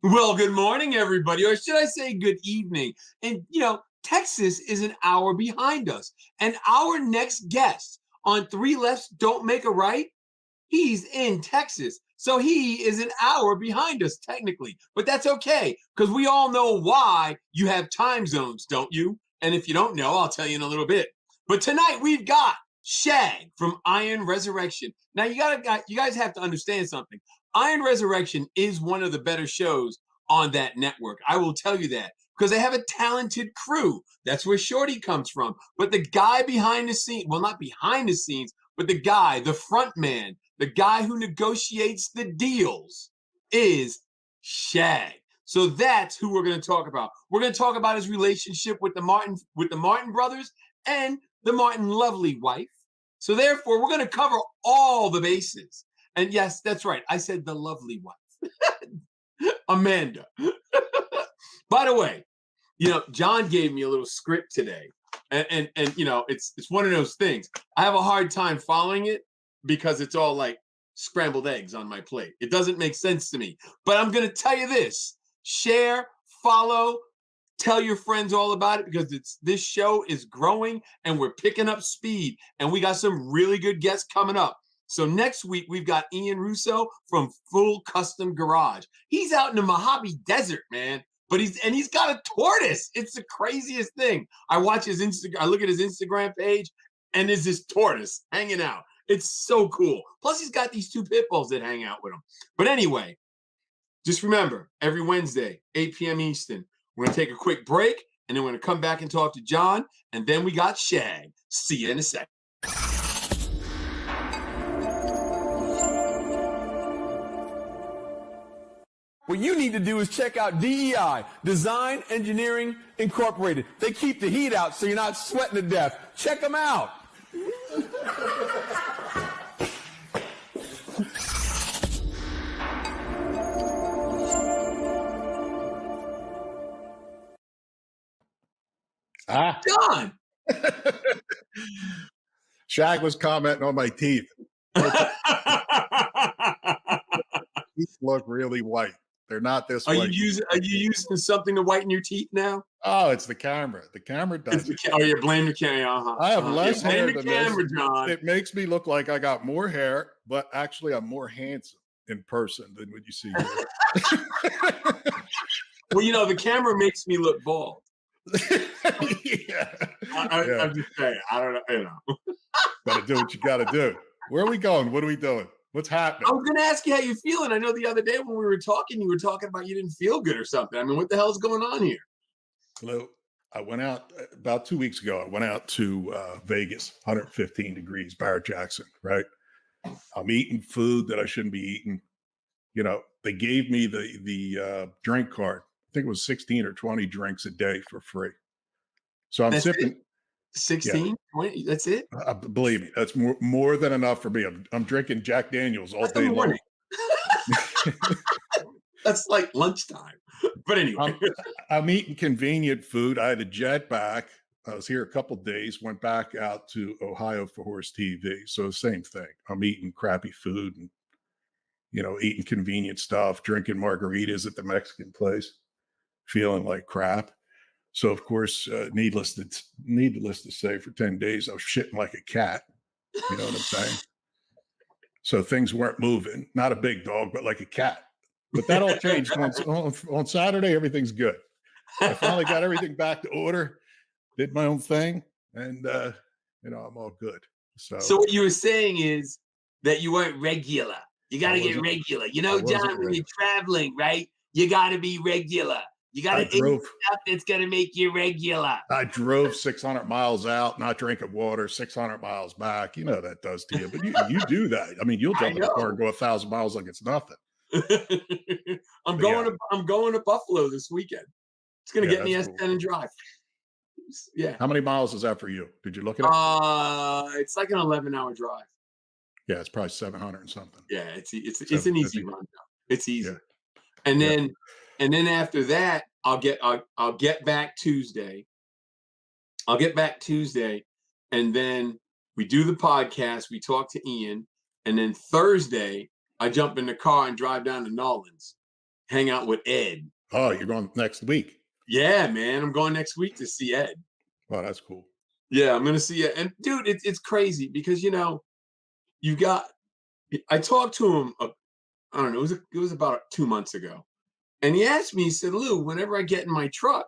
Well, good morning, everybody, or should I say good evening? And, Texas is an hour behind us. And our next guest on Three Lefts Don't Make a Right, he's in Texas. So he is an hour behind us, technically. But that's okay, because we all know why you have time zones, don't you? And if you don't know, I'll tell you in a little bit. But tonight we've got Shag from Iron Resurrection. Now, you guys have to understand something. Iron Resurrection is one of the better shows on that network. I will tell you that because they have a talented crew. That's where Shorty comes from. But the guy behind the scenes, well, not behind the scenes, but the guy, the front man, the guy who negotiates the deals is Shag. So that's who we're going to talk about. We're going to talk about his relationship with the Martin brothers and the Martin lovely wife. So therefore, we're going to cover all the bases. And yes, that's right. I said the lovely wife, Amanda. By the way, John gave me a little script today, and it's one of those things. I have a hard time following it because it's all like scrambled eggs on my plate. It doesn't make sense to me. But I'm going to tell you this: share, follow, tell your friends all about it because this show is growing and we're picking up speed, and we got some really good guests coming up. So next week, we've got Ian Russo from Full Custom Garage. He's out in the Mojave Desert, man. But he's got a tortoise. It's the craziest thing. I watch his Instagram. I look at his Instagram page, and there's this tortoise hanging out. It's so cool. Plus, he's got these two pit bulls that hang out with him. But anyway, just remember, every Wednesday, 8 p.m. Eastern, we're going to take a quick break, and then we're going to come back and talk to John, and then we got Shag. See you in a second. What you need to do is check out DEI, Design Engineering Incorporated. They keep the heat out so you're not sweating to death. Check them out. John! Shag was commenting on my teeth. Teeth look really white. They're not this white. Are you using something to whiten your teeth now? Oh, it's the camera. The camera does it. Oh, you blame the camera. I have less hair than camera, this. John. It makes me look like I got more hair, but actually I'm more handsome in person than what you see here. Well, the camera makes me look bald. Yeah. I'm just saying. I don't know. Gotta do what you gotta do. Where are we going? What are we doing? What's happening? I was going to ask you how you're feeling. I know the other day when we were talking, you were talking about you didn't feel good or something. I mean, what the hell's going on here? Hello. I went out about 2 weeks ago. I went out to Vegas, 115 degrees, Barrett-Jackson, right? I'm eating food that I shouldn't be eating. They gave me the drink card. I think it was 16 or 20 drinks a day for free. So I'm sipping. It? 16, 20, that's it? Believe me, that's more than enough for me. I'm drinking Jack Daniels all day long. That's like lunchtime. But anyway. I'm eating convenient food. I had a jet back. I was here a couple of days, went back out to Ohio for Horse TV. So same thing. I'm eating crappy food and, eating convenient stuff, drinking margaritas at the Mexican place, feeling like crap. So, of course, needless to say, for 10 days, I was shitting like a cat. You know what I'm saying? So things weren't moving. Not a big dog, but like a cat. But that all changed on Saturday. Everything's good. I finally got everything back to order, did my own thing, and, I'm all good. So what you were saying is that you weren't regular. You got to get regular. John, when you're traveling, right, you got to be regular. You got to eat stuff that's going to make you regular. I drove 600 miles out, not drinking water, 600 miles back. You know that does to you. But you do that. I mean, you'll jump in the car and go 1,000 miles like it's nothing. I'm going to Buffalo this weekend. It's going to get me S10 and drive. Yeah. How many miles is that for you? Did you look at it? It's like an 11-hour drive. Yeah, it's probably 700 and something. Yeah, it's an easy run. It's easy. Yeah. And then after that, I'll get back Tuesday. And then we do the podcast. We talk to Ian, and then Thursday I jump in the car and drive down to Nolans. hang out with Ed. Oh, you're going next week. Yeah, man, I'm going next week to see Ed. Oh, that's cool. Yeah, I'm gonna see it. And dude, it's crazy because you got. I talked to him. I don't know. It was about 2 months ago, and he asked me. He said, "Lou, whenever I get in my truck,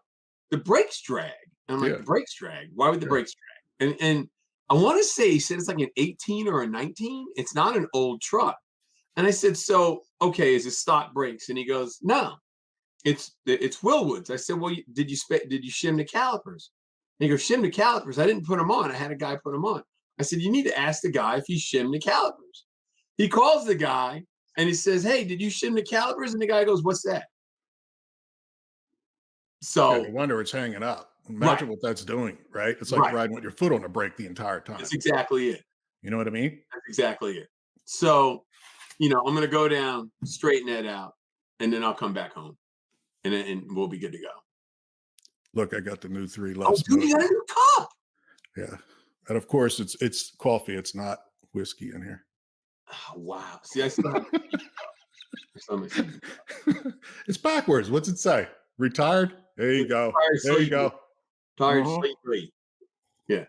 the brakes drag." And I'm like, Yeah. "The brakes drag? Why would the Yeah. brakes drag?" And I want to say he said it's like an 18 or a 19. It's not an old truck. And I said, "So okay, is it stock brakes?" And he goes, "No, it's Willwoods." I said, "Well, did you shim the calipers?" And he goes, "Shim the calipers? I didn't put them on. I had a guy put them on." I said, "You need to ask the guy if he shimmed the calipers." He calls the guy and he says, "Hey, did you shim the calipers?" And the guy goes, "What's that?" Yeah, no So, wonder it's hanging up. right, Imagine what that's doing, right? It's like right. riding with your foot on the brake the entire time. That's exactly it. You know what I mean? That's exactly it. So, I'm going to go down, straighten that out, and then I'll come back home, and we'll be good to go. Look, I got the new 3 Oh, left. dude, you got a new cup. Yeah. And of course it's coffee. It's not whiskey in here. Oh, wow. See, I still have I still have my season. It's backwards. What's it say? Retired? There you go. Tired, There you sleepy. go. Tired, Uh-huh. sleepy. Yeah,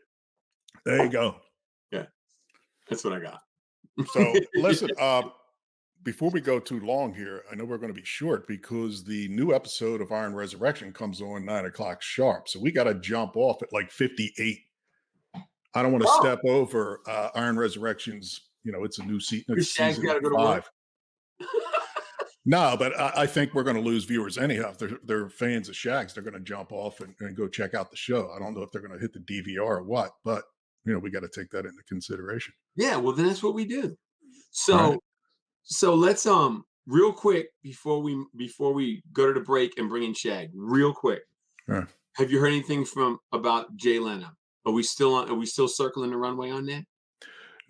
There you go. yeah. That's what I got. So listen, before we go too long here, I know we're going to be short because the new episode of Iron Resurrection comes on 9 o'clock sharp. So we got to jump off at like 58. I don't want to Oh, step over Iron Resurrection's, it's a new season. your It's Shag's season got to go to work. 5. No, but I think we're going to lose viewers anyhow. If they're fans of Shags, they're going to jump off and go check out the show. I don't know if they're going to hit the DVR or what, but we got to take that into consideration. Yeah, well, then that's what we do. Right. So let's real quick before we go to the break and bring in Shag real quick. Yeah. Have you heard anything about Jay Leno? Are we still circling the runway on that?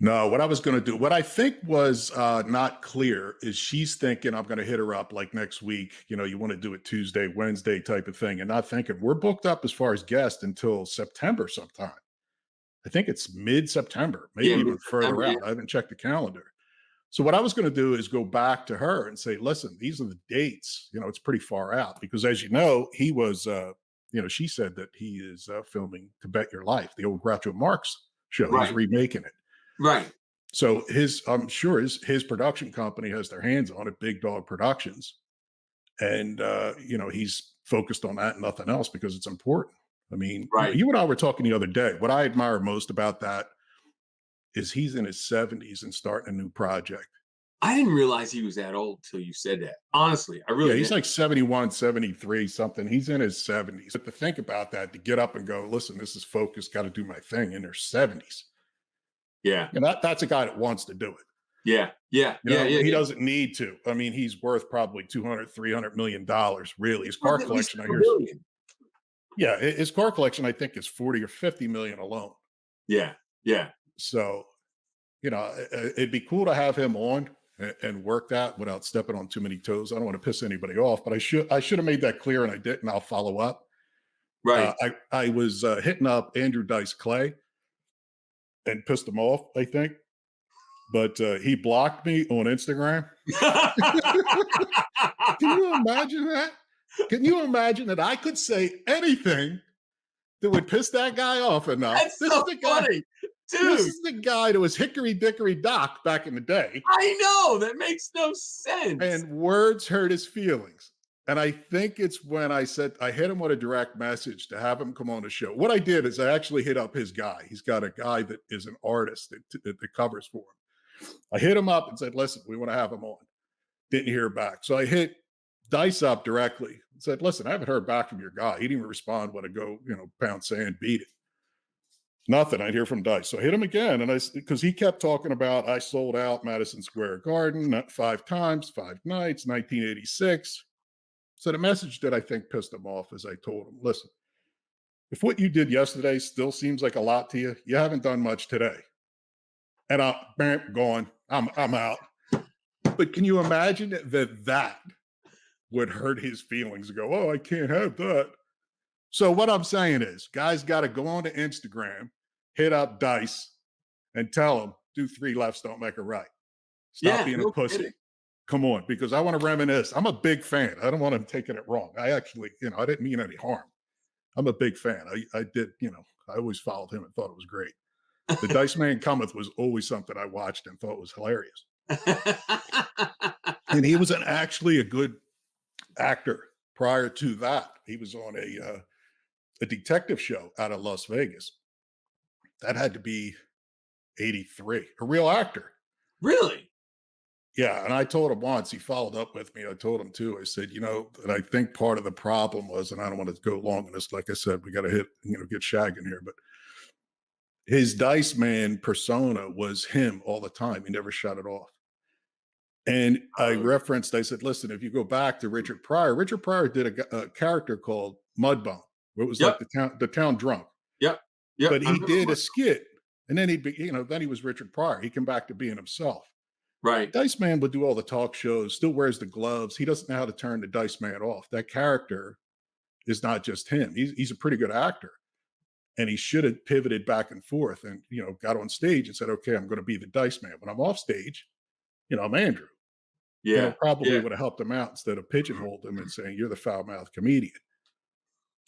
No, what I was going to do, what I think was not clear is she's thinking I'm going to hit her up like next week. You want to do it Tuesday, Wednesday type of thing, and not thinking we're booked up as far as guests until September sometime. I think it's mid-September, maybe even further out. Yeah. I haven't checked the calendar. So what I was going to do is go back to her and say, listen, these are the dates. It's pretty far out because as you know, he was, she said that he is filming To Bet Your Life, the old Groucho Marx show. Right. He's remaking it. Right. So I'm sure his production company has their hands on it, Big Dog Productions. And, he's focused on that and nothing else because it's important. I mean, Right. you and I were talking the other day. What I admire most about that is he's in his 70s and starting a new project. I didn't realize he was that old till you said that. Honestly, I really he's didn't. like 71, 73, something. He's in his 70s. But to think about that, to get up and go, listen, this is focused, got to do my thing in their 70s. Yeah. And that's a guy that wants to do it. Yeah. Yeah. He doesn't need to. I mean, he's worth probably $200-300 million, really. His car collection, I hear. Yeah, his car collection, I think, is 40 or 50 million alone. Yeah. Yeah. So, it'd be cool to have him on and work that without stepping on too many toes. I don't want to piss anybody off, but I should have made that clear, and I didn't. I'll follow up. Right. I was hitting up Andrew Dice Clay and pissed him off, I think, but he blocked me on Instagram. Can you imagine that? Can you imagine that I could say anything that would piss that guy off enough? That's so funny. Dude, this is the guy that was Hickory Dickory Doc back in the day. I know. That makes no sense. And words hurt his feelings. And I think it's when I said, I hit him with a direct message to have him come on the show. What I did is I actually hit up his guy. He's got a guy that is an artist that covers for him. I hit him up and said, listen, we want to have him on. Didn't hear back. So I hit Dice up directly and said, listen, I haven't heard back from your guy. He didn't even respond when I go, pound sand, beat it. Nothing. I'd hear from Dice. So I hit him again. And because he kept talking about, I sold out Madison Square Garden 5 times, 5 nights, 1986. So the message that I think pissed him off is I told him, listen, if what you did yesterday still seems like a lot to you, you haven't done much today. And I'm gone. I'm out. But can you imagine that would hurt his feelings and go, oh, I can't have that. So what I'm saying is, guys got to go on to Instagram, hit up Dice, and tell him, do 3 lefts, don't make a right. Stop being a pussy. come on, because I want to reminisce. I'm a big fan. I don't want him taking it wrong. I actually, I didn't mean any harm. I'm a big fan. I did, I always followed him and thought it was great. The Dice Man Cometh was always something I watched and thought was hilarious. And he was actually a good actor prior to that. He was on a detective show out of Las Vegas. That had to be 83, a real actor. Really? Yeah. And I told him once, he followed up with me. I told him too. I said, and I think part of the problem was, and I don't want to go long on this, like I said, we got to get Shag in here, but his Dice Man persona was him all the time. He never shut it off. And I said, listen, if you go back to Richard Pryor did a character called Mudbone, where it was like the town drunk. Yep. But he did a skit, and then then he was Richard Pryor. He came back to being himself. Right. Dice Man would do all the talk shows, still wears the gloves. He doesn't know how to turn the Dice Man off. That character is not just him. He's a pretty good actor. And he should have pivoted back and forth and, got on stage and said, okay, I'm going to be the Dice Man. When I'm off stage, I'm Andrew. Yeah. Probably would have helped him out instead of pigeonholed him and saying, you're the foul-mouthed comedian.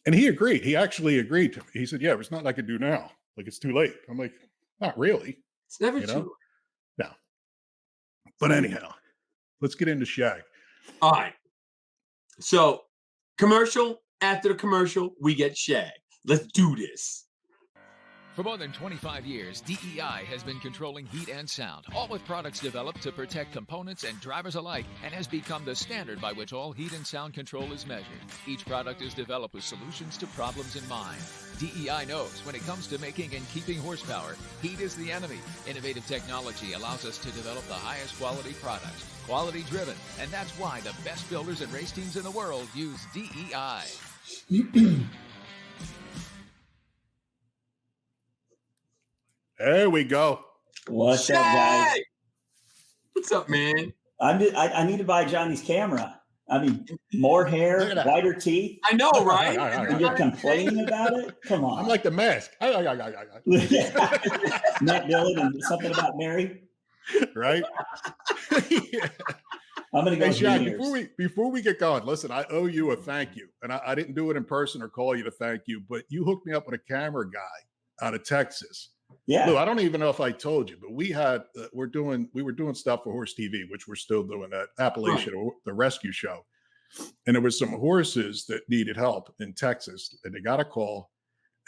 And he agreed. He actually agreed to me. He said, yeah, it's not like I do now. Like, it's too late. I'm like, not really. It's never too late. No. But anyhow, let's get into Shag. All right. So, commercial. After the commercial, we get Shag. Let's do this. For more than 25 years, DEI has been controlling heat and sound, all with products developed to protect components and drivers alike, and has become the standard by which all heat and sound control is measured. Each product is developed with solutions to problems in mind. DEI knows when it comes to making and keeping horsepower, heat is the enemy. Innovative technology allows us to develop the highest quality products, quality driven, and that's why the best builders and race teams in the world use DEI. There we go. What's up, guys? What's up, man? I need to buy Johnny's camera. I mean, more hair, whiter teeth. I know, right? And you're complaining about it? Come on. I'm like the mask. Matt Dillon and something about Mary. Right? Yeah. I'm going to go. Hey, Shag, before we get going, listen, I owe you a thank you. And I didn't do it in person or call you to thank you, but you hooked me up with a camera guy out of Texas. Yeah. Lou, I don't even know if I told you, but we had we were doing stuff for Horse TV, which we're still doing at Appalachia, the rescue show. And there was some horses that needed help in Texas, and they got a call,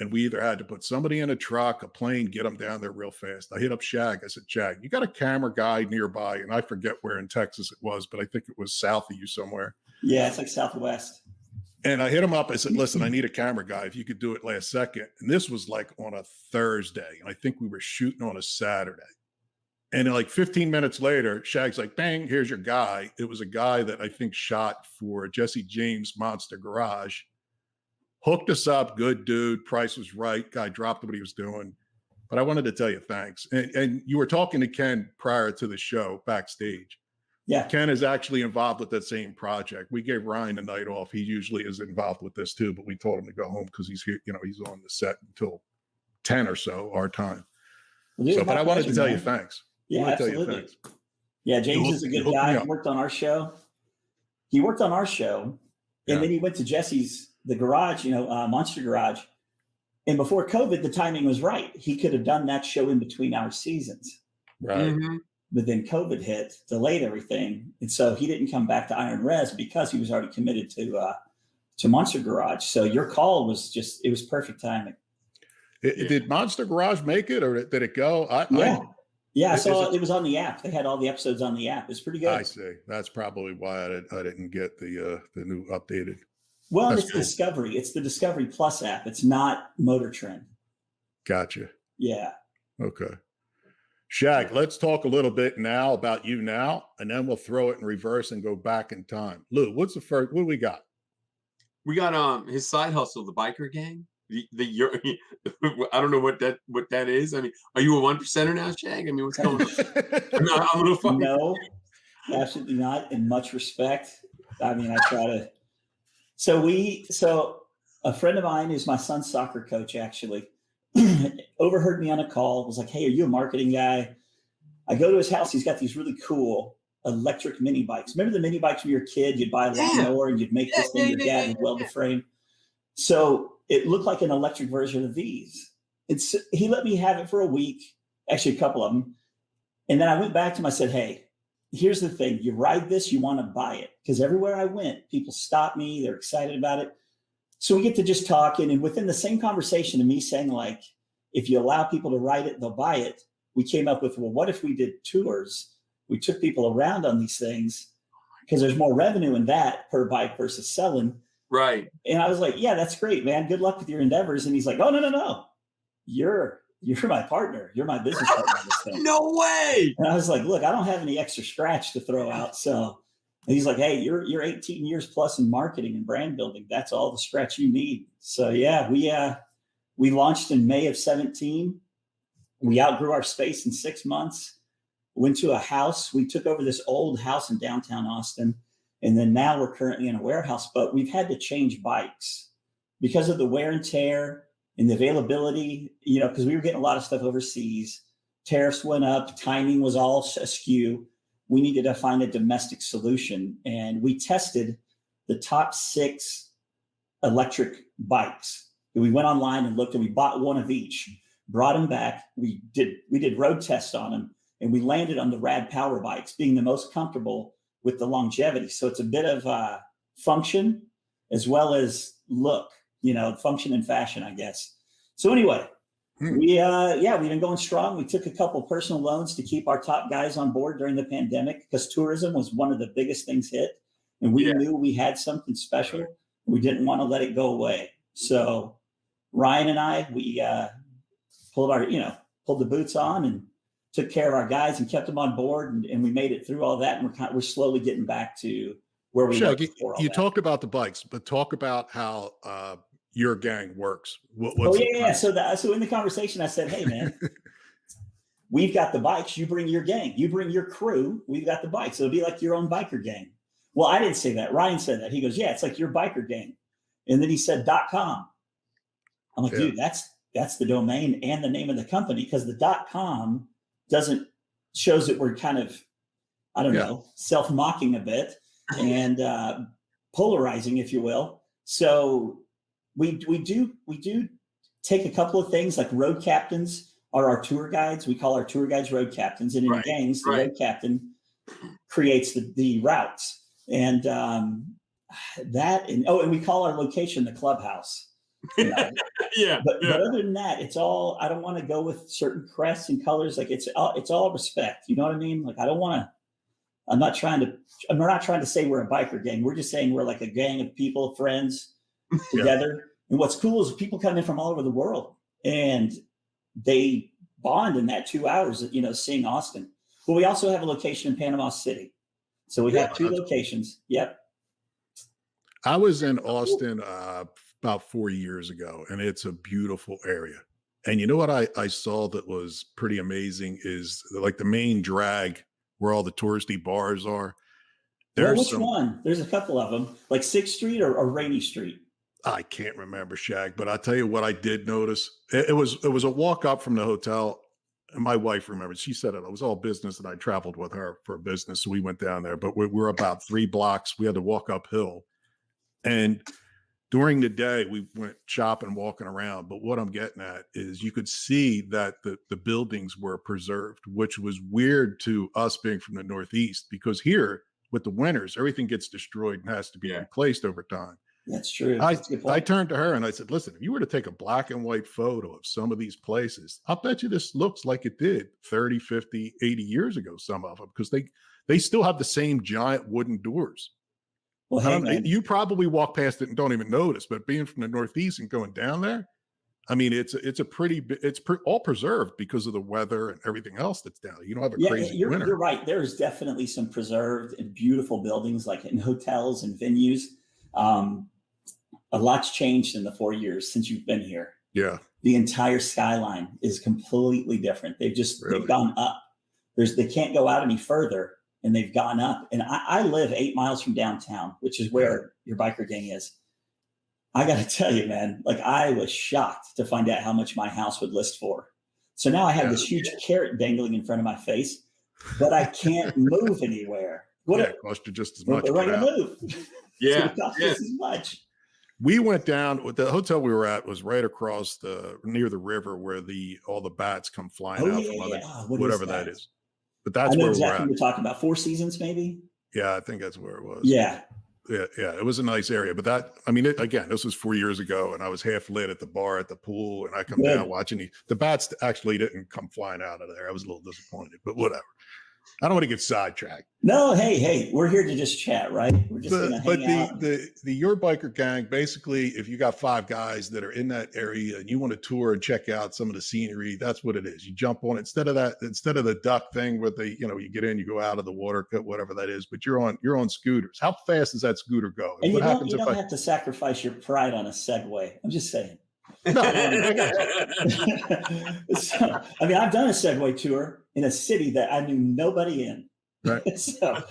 and we either had to put somebody in a truck, a plane, get them down there real fast. I hit up Shag. I said, Shag, you got a camera guy nearby? And I forget where in Texas it was, but I think it was south of you somewhere. Yeah, it's like Southwest. And I hit him up. I said, listen, I need a camera guy. If you could do it last second. And this was like on a Thursday. And I think we were shooting on a Saturday. And like 15 minutes later, Shag's like, bang, here's your guy. It was a guy that I think shot for Jesse James' Monster Garage. Hooked us up. Good dude. Price was right. Guy dropped what he was doing. But I wanted to tell you thanks. And you were talking to Ken prior to the show backstage. Yeah. Ken is actually involved with that same project. We gave Ryan a night off. He usually is involved with this too, but we told him to go home because he's here, he's on the set until 10 or so our time. Well, but I wanted to tell you thanks. Yeah, absolutely. Yeah, James is a good guy. He worked on our show. And then he went to Jesse's, the garage, Monster Garage. And before COVID, the timing was right. He could have done that show in between our seasons. Right. Mm-hmm. But then COVID hit, delayed everything. And so he didn't come back to Iron Res because he was already committed to Monster Garage. So your call was it was perfect timing. Did Monster Garage make it or did it go? I saw it was on the app. They had all the episodes on the app. It's pretty good. I see. That's probably why I didn't get the new updated. Well, it's cool. Discovery. It's the Discovery Plus app. It's not Motor Trend. Gotcha. Yeah. Okay. Shag, let's talk a little bit now about you now, and then we'll throw it in reverse and go back in time. Lou, what's the first? What do we got? We got his side hustle, the biker gang. I don't know what that is. I mean, are you a 1%er now, Shag? I mean, what's going on? I'm a little fucking no, absolutely not. In much respect, I mean, I try to. So a friend of mine who's my son's soccer coach actually overheard me on a call. Was like, "Hey, are you a marketing guy?" I go to his house. He's got these really cool electric mini bikes. Remember the mini bikes when you were a kid? You'd buy a lawnmower and you'd make this thing. Your dad would weld the frame. So it looked like an electric version of these. He let me have it for a week, actually a couple of them. And then I went back to him. I said, hey, here's the thing. You ride this, you want to buy it. Because everywhere I went, people stopped me. They're excited about it. So we get to just talking. And within the same conversation of me saying, like, if you allow people to ride it, they'll buy it. We came up with, well, what if we did tours? We took people around on these things because there's more revenue in that per bike versus selling. Right. And I was like, yeah, that's great, man. Good luck with your endeavors. And he's like, oh, no. You're my partner. You're my business partner in this thing. No way. And I was like, look, I don't have any extra scratch to throw out. So he's like, hey, you're 18 years plus in marketing and brand building. That's all the scratch you need. So yeah, we launched in May of 17. We outgrew our space in 6 months, went to a house. We took over this old house in downtown Austin. And then now we're currently in a warehouse, but we've had to change bikes because of the wear and tear and the availability, because we were getting a lot of stuff overseas. Tariffs went up, timing was all askew. We needed to find a domestic solution. And we tested the top 6 electric bikes. And we went online and looked, and we bought one of each, brought them back. We did road tests on them, and we landed on the Rad Power bikes, being the most comfortable with the longevity. So it's a bit of function as well as look, function and fashion, I guess. So anyway, we've been going strong. We took a couple personal loans to keep our top guys on board during the pandemic because tourism was one of the biggest things hit. And we knew we had something special. We didn't want to let it go away. So Ryan and I, we pulled the boots on and took care of our guys and kept them on board, and we made it through all that. And we're slowly getting back to where we were before all you that. Talked about the bikes, but talk about how your gang works. So in the conversation, I said, hey, man, we've got the bikes. You bring your gang. You bring your crew. We've got the bikes. It'll be like your own biker gang. Well, I didn't say that. Ryan said that. He goes, yeah, it's like your biker gang. And then he said .com. I'm like, dude, that's the domain and the name of the company, because the .com shows that we're kind of, self-mocking a bit and polarizing, if you will. So we do take a couple of things, like road captains are our tour guides. We call our tour guides road captains, and in gangs, the road captain creates the routes. And and we call our location the clubhouse. But other than that, it's all, I don't want to go with certain crests and colors. Like it's all respect. You know what I mean? Like I'm not trying to say we're a biker gang. We're just saying we're like a gang of people, friends together. And what's cool is people come in from all over the world and they bond in that 2 hours of, seeing Austin. But we also have a location in Panama City. So we have 2 locations. Yep. I was in Austin about 4 years ago, and it's a beautiful area. And you know what I saw that was pretty amazing is like the main drag where all the touristy bars are. Which one? There's a couple of them, like 6th Street or Rainy Street. I can't remember, Shag, but I'll tell you what I did notice. It was a walk up from the hotel. And my wife remembered. She said it was all business, and I traveled with her for business. So we went down there, but we're about 3 blocks. We had to walk uphill. And during the day, we went shopping, walking around. But what I'm getting at is you could see that the buildings were preserved, which was weird to us being from the Northeast, because here with the winters, everything gets destroyed and has to be replaced over time. That's true. I turned to her and I said, listen, if you were to take a black and white photo of some of these places, I'll bet you this looks like it did 30, 50, 80 years ago, some of them, because they still have the same giant wooden doors. Well, hey, you probably walk past it and don't even notice, but being from the Northeast and going down there, I mean, it's all preserved because of the weather and everything else that's down there. You don't have a crazy winter. You're right. There's definitely some preserved and beautiful buildings, like in hotels and venues. A lot's changed in the 4 years since you've been here. Yeah. The entire skyline is completely different. They've gone up. They can't go out any further, and they've gone up. And I live 8 miles from downtown, which is where your biker gang is. I got to tell you, man, like I was shocked to find out how much my house would list for. So now I have this huge carrot dangling in front of my face. but I can't move anywhere. It cost you just as much. Where am I going to move? Yeah. It cost just as much. We went down. The hotel we were at was right across near the river where all the bats come flying out from whatever that is. But that's where exactly we're at. What you're talking about. Four Seasons, maybe. Yeah, I think that's where it was. Yeah. Yeah, it was a nice area. But again, this was 4 years ago, and I was half lit at the bar at the pool, and I come down watching the bats actually didn't come flying out of there. I was a little disappointed, but whatever. I don't want to get sidetracked. No, hey, we're here to just chat, right? We're just going to hang out. The Your Biker Gang, basically, if you got 5 guys that are in that area and you want to tour and check out some of the scenery, that's what it is. You jump on it instead of the duck thing where you get in, you go out of the water, whatever that is. But you're on scooters. How fast does that scooter go? And you don't have to sacrifice your pride on a Segway. I'm just saying. No, So, I've done a Segway tour in a city that I knew nobody in. Right. So,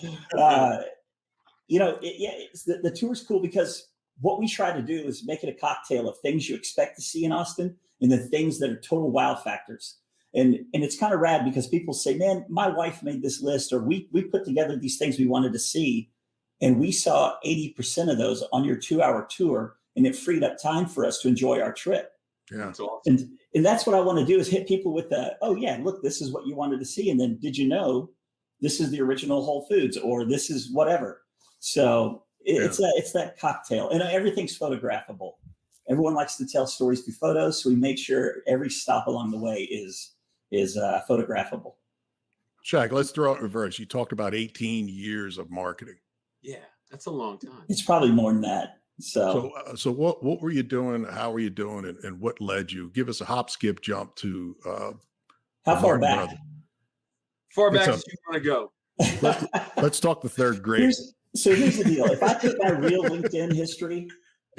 the tour's cool because what we try to do is make it a cocktail of things you expect to see in Austin and the things that are total wow factors. And it's kind of rad because people say, man, my wife made this list, or we put together these things we wanted to see. And we saw 80% of those on your 2-hour tour, and it freed up time for us to enjoy our trip. Yeah. That's awesome. And that's what I want to do is hit people with oh yeah, look, this is what you wanted to see. And then did you know this is the original Whole Foods, or this is whatever. So it's that cocktail, and everything's photographable. Everyone likes to tell stories through photos. So we make sure every stop along the way is photographable. Shag, let's throw it in reverse. You talked about 18 years of marketing. Yeah, that's a long time. It's probably more than that. So what were you doing? How were you doing? And what led you? Give us a hop, skip, jump to how far back? Far back as you want to go. Let's talk the third grade. Here's the deal. If I put my real LinkedIn history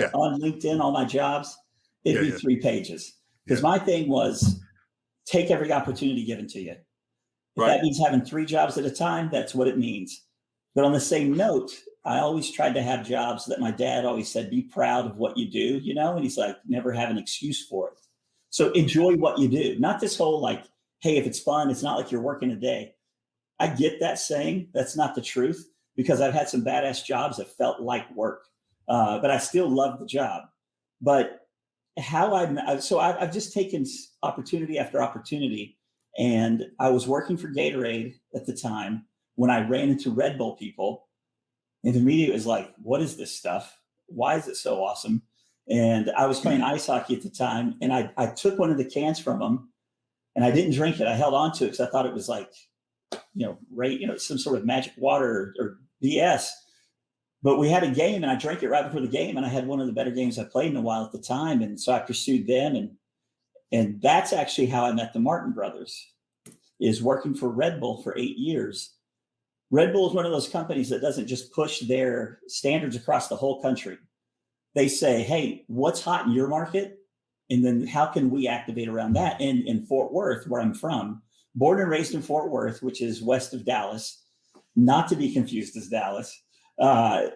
on LinkedIn, all my jobs, it'd be 3 pages. Because my thing was take every opportunity given to you. If that means having 3 jobs at a time, that's what it means. But on the same note, I always tried to have jobs that my dad always said, be proud of what you do, and he's like, never have an excuse for it. So enjoy what you do. Not this whole like, hey, if it's fun, it's not like you're working a day. I get that saying. That's not the truth, because I've had some badass jobs that felt like work, but I still love the job. But I've just taken opportunity after opportunity, and I was working for Gatorade at the time when I ran into Red Bull people. And the media was like, what is this stuff? Why is it so awesome? And I was playing ice hockey at the time, and I took one of the cans from them, and I didn't drink it. I held on to it because I thought it was like, some sort of magic water or BS. But we had a game, and I drank it right before the game, and I had one of the better games I played in a while at the time. And so I pursued them, and that's actually how I met the Martin brothers, is working for Red Bull for 8 years. Red Bull is one of those companies that doesn't just push their standards across the whole country. They say, hey, what's hot in your market? And then how can we activate around that? And in Fort Worth, where I'm from, born and raised in Fort Worth, which is west of Dallas, not to be confused as Dallas. I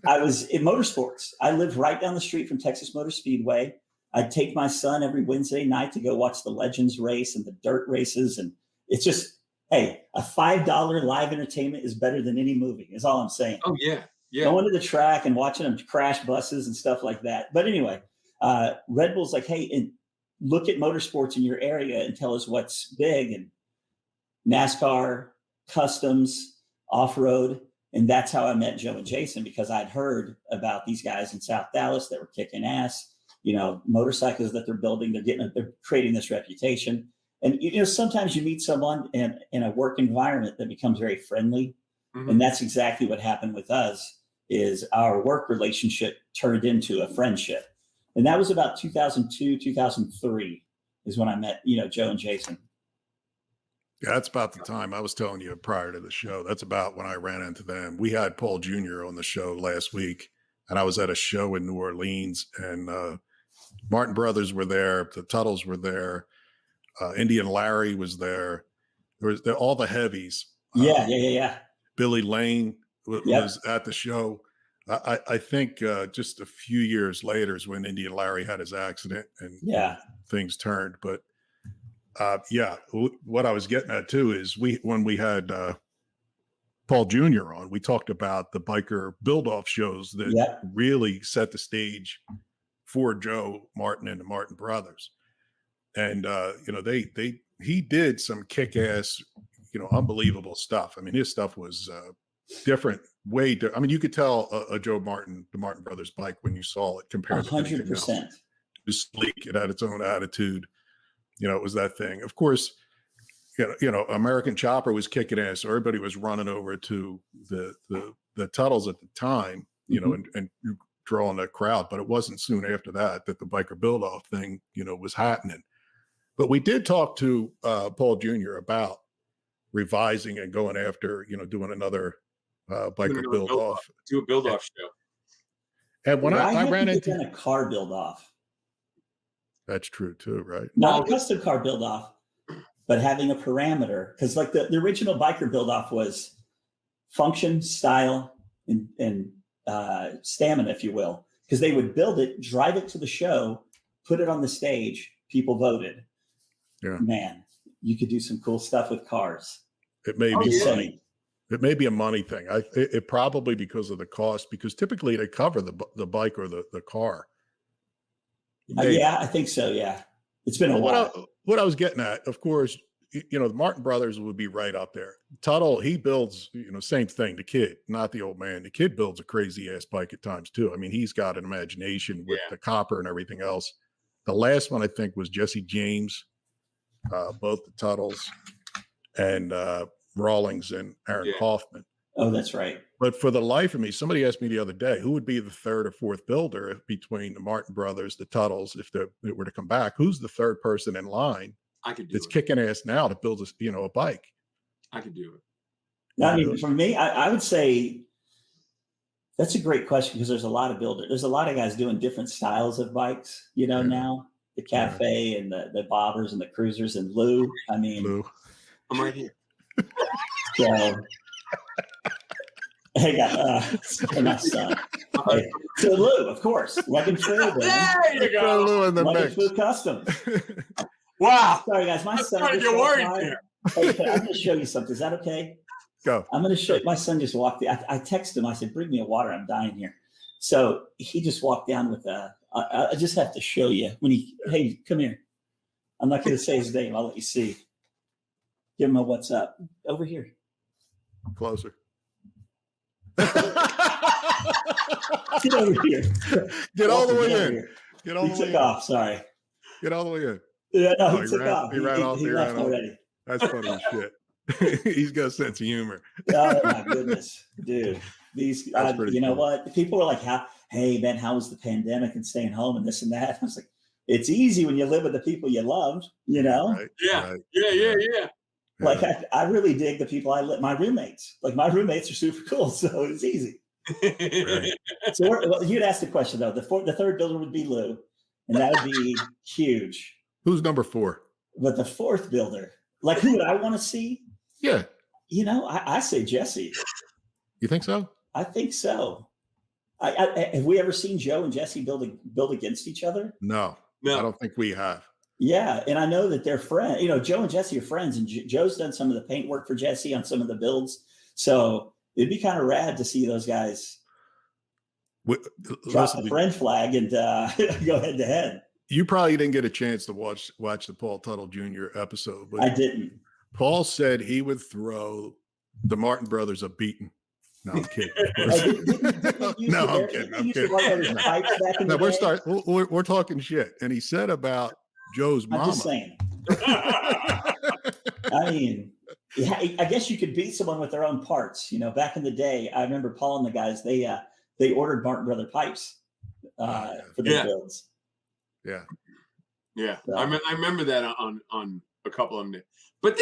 was in motorsports. I lived right down the street from Texas Motor Speedway. I'd take my son every Wednesday night to go watch the Legends race and the dirt races. And it's just, hey, a $5 live entertainment is better than any movie, is all I'm saying. Oh, yeah. Yeah. Going to the track and watching them crash buses and stuff like that. But anyway, Red Bull's like, hey, and look at motorsports in your area and tell us what's big. And NASCAR, customs, off-road. And that's how I met Joe and Jayson, because I'd heard about these guys in South Dallas that were kicking ass, motorcycles that they're building, they're creating this reputation. And, sometimes you meet someone in a work environment that becomes very friendly. Mm-hmm. And that's exactly what happened with us, is our work relationship turned into a friendship. And that was about 2002, 2003 is when I met, Joe and Jayson. Yeah, that's about the time I was telling you prior to the show. That's about when I ran into them. We had Paul Jr. on the show last week, and I was at a show in New Orleans, and Martin Brothers were there. The Tuttles were there. Indian Larry was there. There was all the heavies. Yeah. Billy Lane was at the show. I think just a few years later is when Indian Larry had his accident and things turned. But What I was getting at too is when we had Paul Jr. on, we talked about the biker build-off shows that really set the stage for Joe Martin and the Martin brothers. And he did some kick-ass, unbelievable stuff. I mean, his stuff was different, I mean, you could tell a Joe Martin, the Martin brothers bike when you saw it compared to 100%. It was sleek. It had its own attitude. It was that thing. Of course, American Chopper was kicking ass. So everybody was running over to the Tuttles at the time, and drawing a crowd. But it wasn't soon after that the biker build-off thing, was happening. But we did talk to Paul Jr. about revising and going after, doing another biker build-off. Do a build-off show. And when I ran into a car build-off. That's true too, right? Not a custom car build-off, but having a parameter. Because like the original biker build-off was function, style, and stamina, if you will. Because they would build it, drive it to the show, put it on the stage, people voted. Yeah. Man, you could do some cool stuff with cars. It may be money. It may be a money thing. It probably because of the cost, because typically they cover the bike or the car. I think so. Yeah. It's been a while. What I was getting at, of course, the Martin brothers would be right up there. Tuttle, he builds, same thing, the kid, not the old man. The kid builds a crazy ass bike at times too. I mean, he's got an imagination with the copper and everything else. The last one I think was Jesse James, both the Tuttles and Rawlings and Aaron Kaufman. Oh, that's right. But for the life of me, somebody asked me the other day, who would be the third or fourth builder between the Martin brothers, the Tuttles, if they were to come back? Who's the third person in line that's kicking ass now to build a bike? I could do it. I mean, for me, I would say that's a great question because there's a lot of builders. There's a lot of guys doing different styles of bikes, now. The Cafe and the Bobbers and the Cruisers and Lou. I mean, Lou. I'm right here. So, I got my son. Okay. So Lou, of course, Weapon Trail. There you go. Lou in the mix. Food Customs. Wow. Sorry, guys. My son. I'm trying to get worried here. Hey, I'm going to show you something. Is that okay? Go. I'm going to show. My son just walked. I texted him. I said, "Bring me a water. I'm dying here." So he just walked down with I just have to show you hey, come here. I'm not going to say his name. I'll let you see. Give him a what's up over here. Closer. Get over here. Get all the way in. Get all the way in. He took off. Sorry. Get all the way in. Yeah, no, he took off. He ran off. He left already. That's funny as shit. He's got a sense of humor. Oh my goodness, dude. These, you know what? People were like, "Hey man, how was the pandemic and staying home and this and that?" I was like, "It's easy when you live with the people you love, Right, Yeah. right. Yeah. Like I really dig the people my roommates. Like my roommates are super cool, so it's easy. Right. So you'd ask the question though. The third builder would be Lou, and that would be huge. Who's number 4? But the fourth builder, like who would I want to see? Yeah. I say Jesse. You think so? I think so. Have we ever seen Joe and Jesse build against each other? No, I don't think we have. Yeah, and I know that they're friends. Joe and Jesse are friends, and Joe's done some of the paint work for Jesse on some of the builds. So it'd be kind of rad to see those guys drop the friend flag and go head to head. You probably didn't get a chance to watch the Paul Tuttle Jr. episode, but I didn't. Paul said he would throw the Martin brothers a beating. No, I'm kidding. No, I'm kidding. No, we're talking shit, and he said about Joe's mama. I'm just saying. I mean, I guess you could beat someone with their own parts. Back in the day, I remember Paul and the guys. They ordered Martin Brother pipes for their builds. Yeah. So. I remember that on a couple of them. But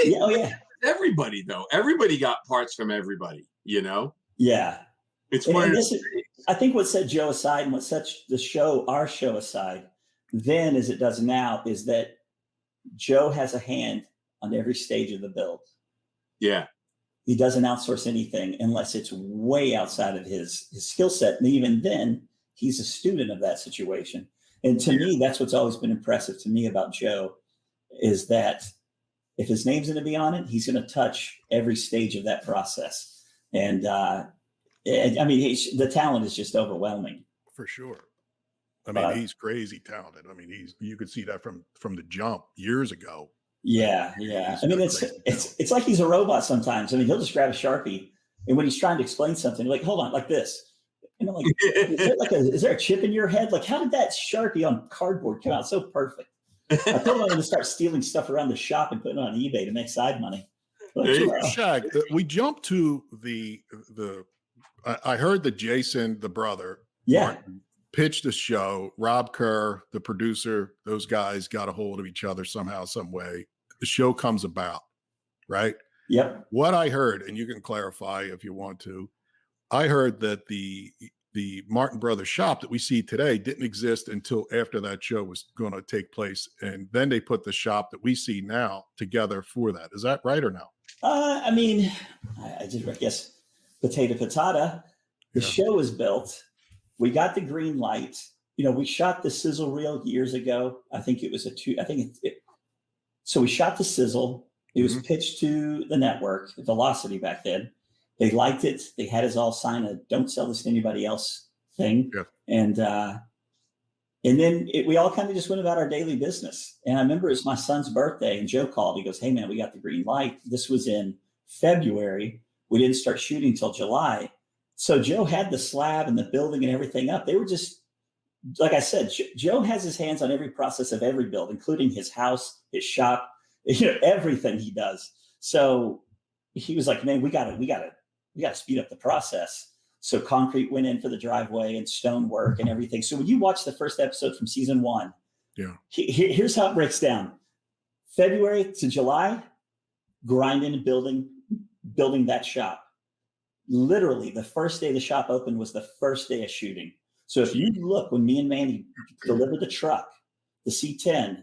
everybody though. Everybody got parts from everybody. Yeah. It's I think what set Joe aside and what sets our show aside then as it does now is that Joe has a hand on every stage of the build. Yeah. He doesn't outsource anything unless it's way outside of his skill set. And even then, he's a student of that situation. And to me, that's what's always been impressive to me about Joe is that if his name's going to be on it, he's going to touch every stage of that process. And I mean, the talent is just overwhelming. For sure. I mean, he's crazy talented. I mean, you could see that from the jump years ago. Yeah. I mean, it's like he's a robot sometimes. I mean, he'll just grab a Sharpie, and when he's trying to explain something, like, hold on, like this. You know, like, is there a chip in your head? Like, how did that Sharpie on cardboard come out so perfect? I thought I'm going to start stealing stuff around the shop and putting it on eBay to make side money. Shag, we jumped to I heard that Jayson, the brother, Martin, pitched the show. Rob Kerr, the producer, those guys got a hold of each other somehow, some way. The show comes about, right? Yep. What I heard, and you can clarify if you want to, I heard that the Martin Brothers shop that we see today didn't exist until after that show was going to take place. And then they put the shop that we see now together for that. Is that right or no? I mean, I guess potato. The show was built. We got the green light. You know, we shot the sizzle reel years ago. I think it was so we shot the sizzle. It was pitched to the network, Velocity back then. They liked it. They had us all sign a "don't sell this to anybody else" thing. Yeah. And then we all kind of just went about our daily business. And I remember it was my son's birthday, and Joe called. He goes, "Hey man, we got the green light." This was in February. We didn't start shooting until July. So Joe had the slab and the building and everything up. They were just, like I said, Joe has his hands on every process of every build, including his house, his shop, everything he does. So he was like, "Man, we got to speed up the process." So concrete went in for the driveway and stonework and everything. So when you watch the first episode from season 1, here's how it breaks down. February to July, grinding and building that shop. Literally, the first day the shop opened was the first day of shooting. So if you look, when me and Mandy delivered the truck, the C10,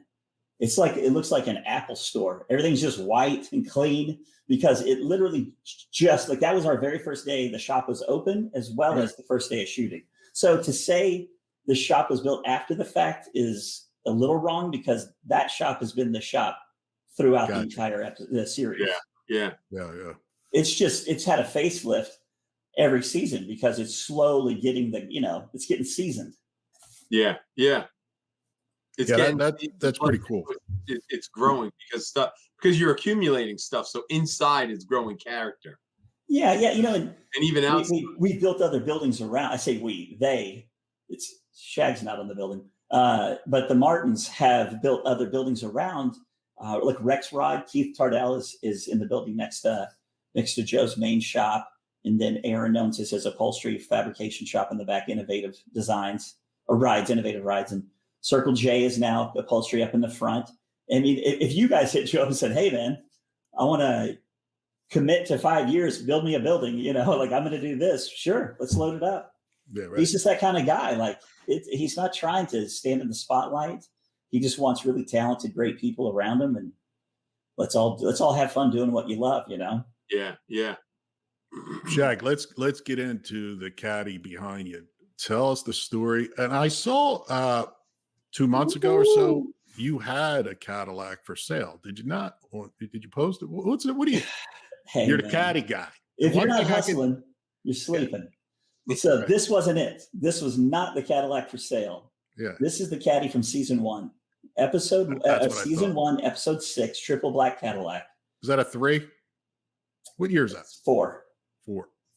it looks like an Apple store. Everything's just white and clean because it literally just like that was our very first day the shop was open, as well as the first day of shooting. So to say the shop was built after the fact is a little wrong because that shop has been the shop throughout the entire the series. Yeah. It's had a facelift every season because it's slowly getting it's getting seasoned. Yeah. It's that's pretty cool. It's growing because you're accumulating stuff. So inside it's growing character. Yeah. And even outside. We built other buildings around. I say it's Shag's not on the building. But the Martins have built other buildings around, like Rex Rod. Keith Tardell is in the building next to Joe's main shop. And then Aaron owns his upholstery fabrication shop in the back, Innovative Rides. And Circle J is now upholstery up in the front. I mean, if you guys hit Joe up and said, "Hey man, I want to commit to 5 years, build me a building, like I'm going to do this." Sure. Let's load it up. Yeah, right. He's just that kind of guy. Like he's not trying to stand in the spotlight. He just wants really talented, great people around him. And let's all have fun doing what you love, Yeah. Shag, let's get into the caddy behind you. Tell us the story. And I saw 2 months ago or so, you had a Cadillac for sale. Did you not? Or did you post it? What do you? Hey, you're man. The caddy guy. If you're not hustling, you're sleeping. So this wasn't it. This was not the Cadillac for sale. Yeah. This is the caddy from season 1, season 1, episode 6, triple black Cadillac. Is that a 3? What year is that? 4.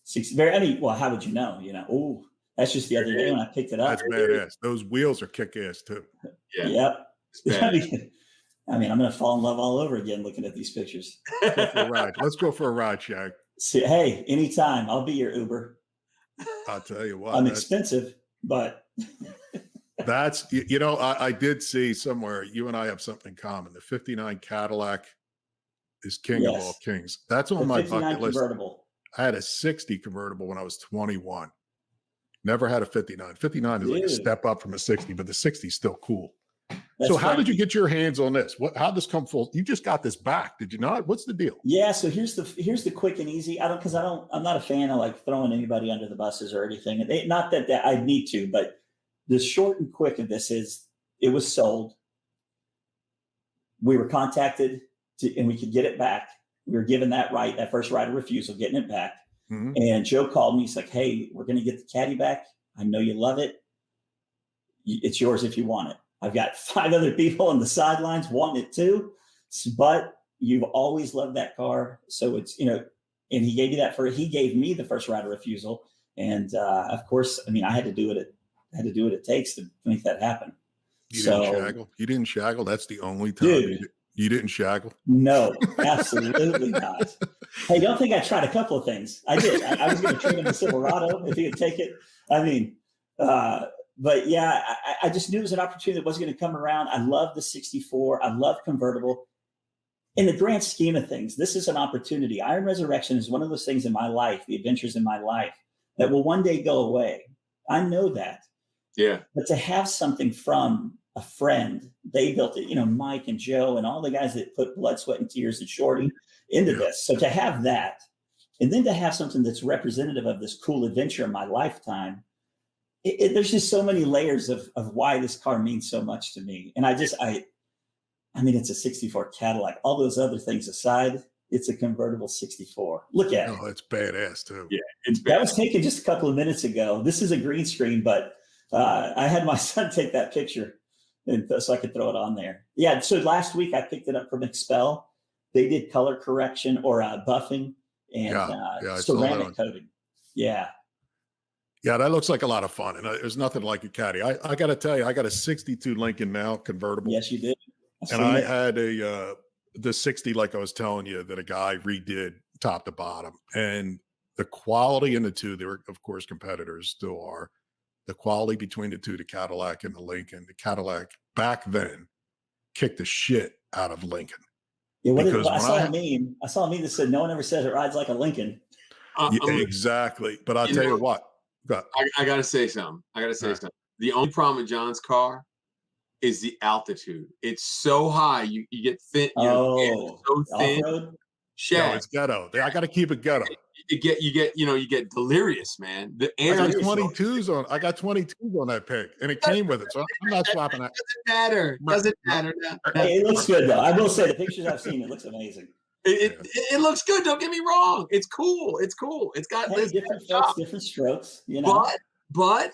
6. How would you know? Oh, that's just the other day when I picked it up. That's badass. Those wheels are kick ass too. Yeah. Yep. I'm going to fall in love all over again looking at these pictures. Let's go for a ride, Shag. Hey, anytime. I'll be your Uber. I'll tell you what. I'm expensive, but that's I did see somewhere you and I have something in common. The 59 Cadillac is king of all kings. That's on my bucket list. Convertible. I had a 60 convertible when I was 21. Never had a 59. 59 is like a step up from a 60, but the 60 is still cool. So how did you get your hands on this? How did this come full? You just got this back, did you not? What's the deal? Yeah. So here's the quick and easy. I'm not a fan of like throwing anybody under the buses or anything. Not that I need to, but the short and quick of this is it was sold. We were contacted. and we could get it back. We were given that first right of refusal, getting it back. Mhm. And Joe called me. He's like, hey, we're going to get the Caddy back. I know you love it. It's yours if you want it. I've got 5 other people on the sidelines wanting it too, but you've always loved that car. So it's, and he gave you he gave me the first right of refusal. And of course, I mean, I had to do what it takes to make that happen. You didn't shaggle. You didn't shaggle. That's the only time you didn't shaggle. No, absolutely not. Hey, don't think I tried a couple of things. I did. I was going to trade him a Silverado if he could take it. I mean, but yeah, I just knew it was an opportunity that wasn't going to come around. I love the 64. I love convertible. In the grand scheme of things, this is an opportunity. Iron Resurrection is one of those things in my life, the adventures in my life, that will one day go away. I know that. Yeah. But to have something from a friend, they built it, Mike and Joe and all the guys that put blood, sweat, and tears and Shorty into this. So to have that, and then to have something that's representative of this cool adventure in my lifetime, there's just so many layers of why this car means so much to me. And I mean, it's a 64 Cadillac. All those other things aside, it's a convertible 64. Look at it. Oh, it's badass too. Yeah, it's badass. That was taken just a couple of minutes ago. This is a green screen, but I had my son take that picture, and so I could throw it on there. Yeah. So last week I picked it up from Expel. They did color correction or buffing and ceramic coating. Yeah. Yeah, that looks like a lot of fun. And there's nothing like a Caddy. I got to tell you, I got a 62 Lincoln now, convertible. Yes, you did. And I had the 60, like I was telling you, that a guy redid top to bottom. And the quality in the two, they were, of course, competitors, still are. The quality between the two, the Cadillac and the Lincoln, the Cadillac back then kicked the shit out of Lincoln. Yeah, I saw a meme that said, no one ever says it rides like a Lincoln. Yeah, exactly. But I'll tell you what. I got to say something. The only problem with John's car is the altitude. It's so high. You get thin. So thin. Off-road? No, it's ghetto. I got to keep it ghetto. You get delirious, man. The air. I got 22s on that pig, and it came with it. So I'm not swapping that. Doesn't matter. Hey, it looks good though. I will say the pictures I've seen, it looks amazing. It looks good. Don't get me wrong. It's cool. It's got different folks, different strokes. But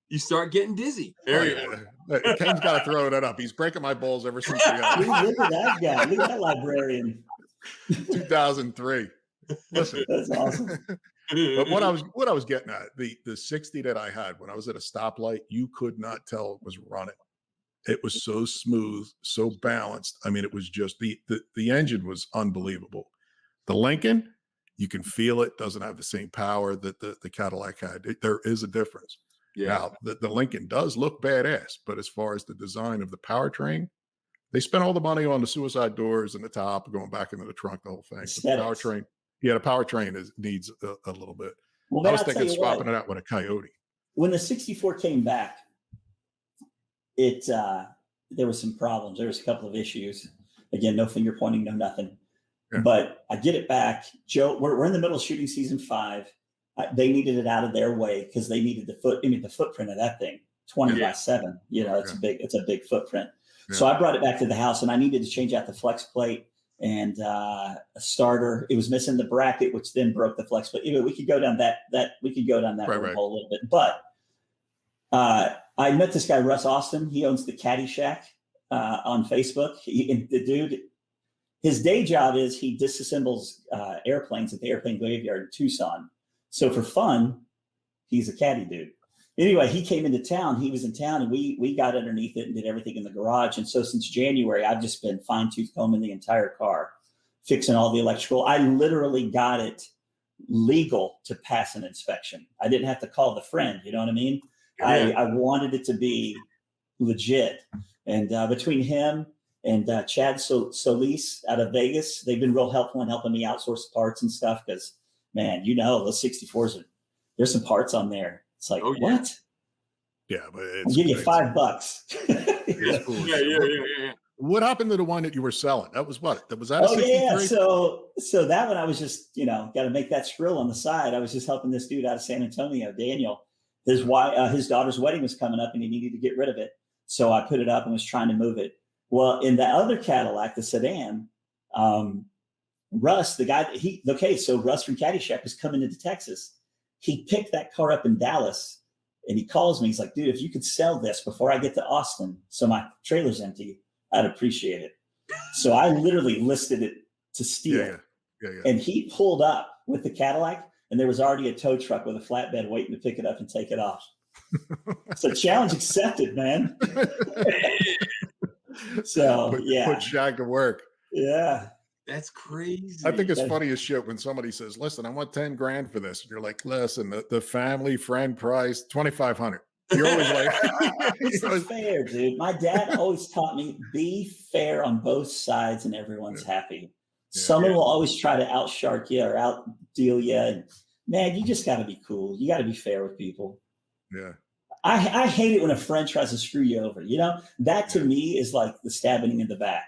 you start getting dizzy. Ken's got to throw that up. He's breaking my balls ever since Look at that guy. Look at that librarian. 2003. Listen, that's awesome. But what I was getting at, the 60 that I had when I was at a stoplight, you could not tell it was running. It was so smooth, so balanced. I mean, it was just the engine was unbelievable. The Lincoln, you can feel it, doesn't have the same power that the Cadillac had. There is a difference. Yeah. Now, the Lincoln does look badass, but as far as the design of the powertrain, they spent all the money on the suicide doors and the top, going back into the trunk, the whole thing. The powertrain, the powertrain needs a little bit. Well, I was thinking swapping it out with a Coyote. When the 64 came back, there was some problems. There was a couple of issues. Again, no finger pointing, no nothing. Yeah. But I get it back. Joe, we're in the middle of shooting season 5. They needed it out of their way because they needed the footprint of that thing, 20 by 7. It's a big footprint. Yeah. So I brought it back to the house, and I needed to change out the flex plate and a starter. It was missing the bracket, which then broke the flex plate. We could go down that hole a little bit. But I met this guy, Russ Austin. He owns the Caddy Shack on Facebook. The dude, his day job is he disassembles airplanes at the airplane graveyard in Tucson. So for fun, he's a caddy dude. Anyway, he came into town. He was in town, and we got underneath it and did everything in the garage. And so since January, I've just been fine-tooth combing the entire car, fixing all the electrical. I literally got it legal to pass an inspection. I didn't have to call the friend. You know what I mean? Yeah. I wanted it to be legit. And between him and Chad Solis out of Vegas, they've been real helpful in helping me outsource parts and stuff because, man, those 64s, there's some parts on there. It's like, what? Yeah, but I'll give you $5. Yeah. What happened to the one that you were selling? That was what? Was that a 63? Yeah. So that one I was just, got to make that skrill on the side. I was just helping this dude out of San Antonio, Daniel. His daughter's wedding was coming up and he needed to get rid of it. So I put it up and was trying to move it. Well, in the other Cadillac, the sedan, Russ, the guy so Russ from Caddyshack was coming into Texas. He picked that car up in Dallas and he calls me. He's like, dude, if you could sell this before I get to Austin so my trailer's empty, I'd appreciate it. So I literally listed it to steal. Yeah. And he pulled up with the Cadillac and there was already a tow truck with a flatbed waiting to pick it up and take it off. So challenge accepted, man. So put Shag to work. Yeah. That's crazy. I think it's funny as shit when somebody says, listen, I want 10 grand for this. And you're like, listen, the family friend price, 2,500. You're always like, it's fair, dude. My dad always taught me, be fair on both sides and everyone's happy. Someone will always try to outshark you or outdeal you. And man, you just got to be cool. You got to be fair with people. Yeah. I hate it when a friend tries to screw you over. You know, that to me is like the stabbing in the back.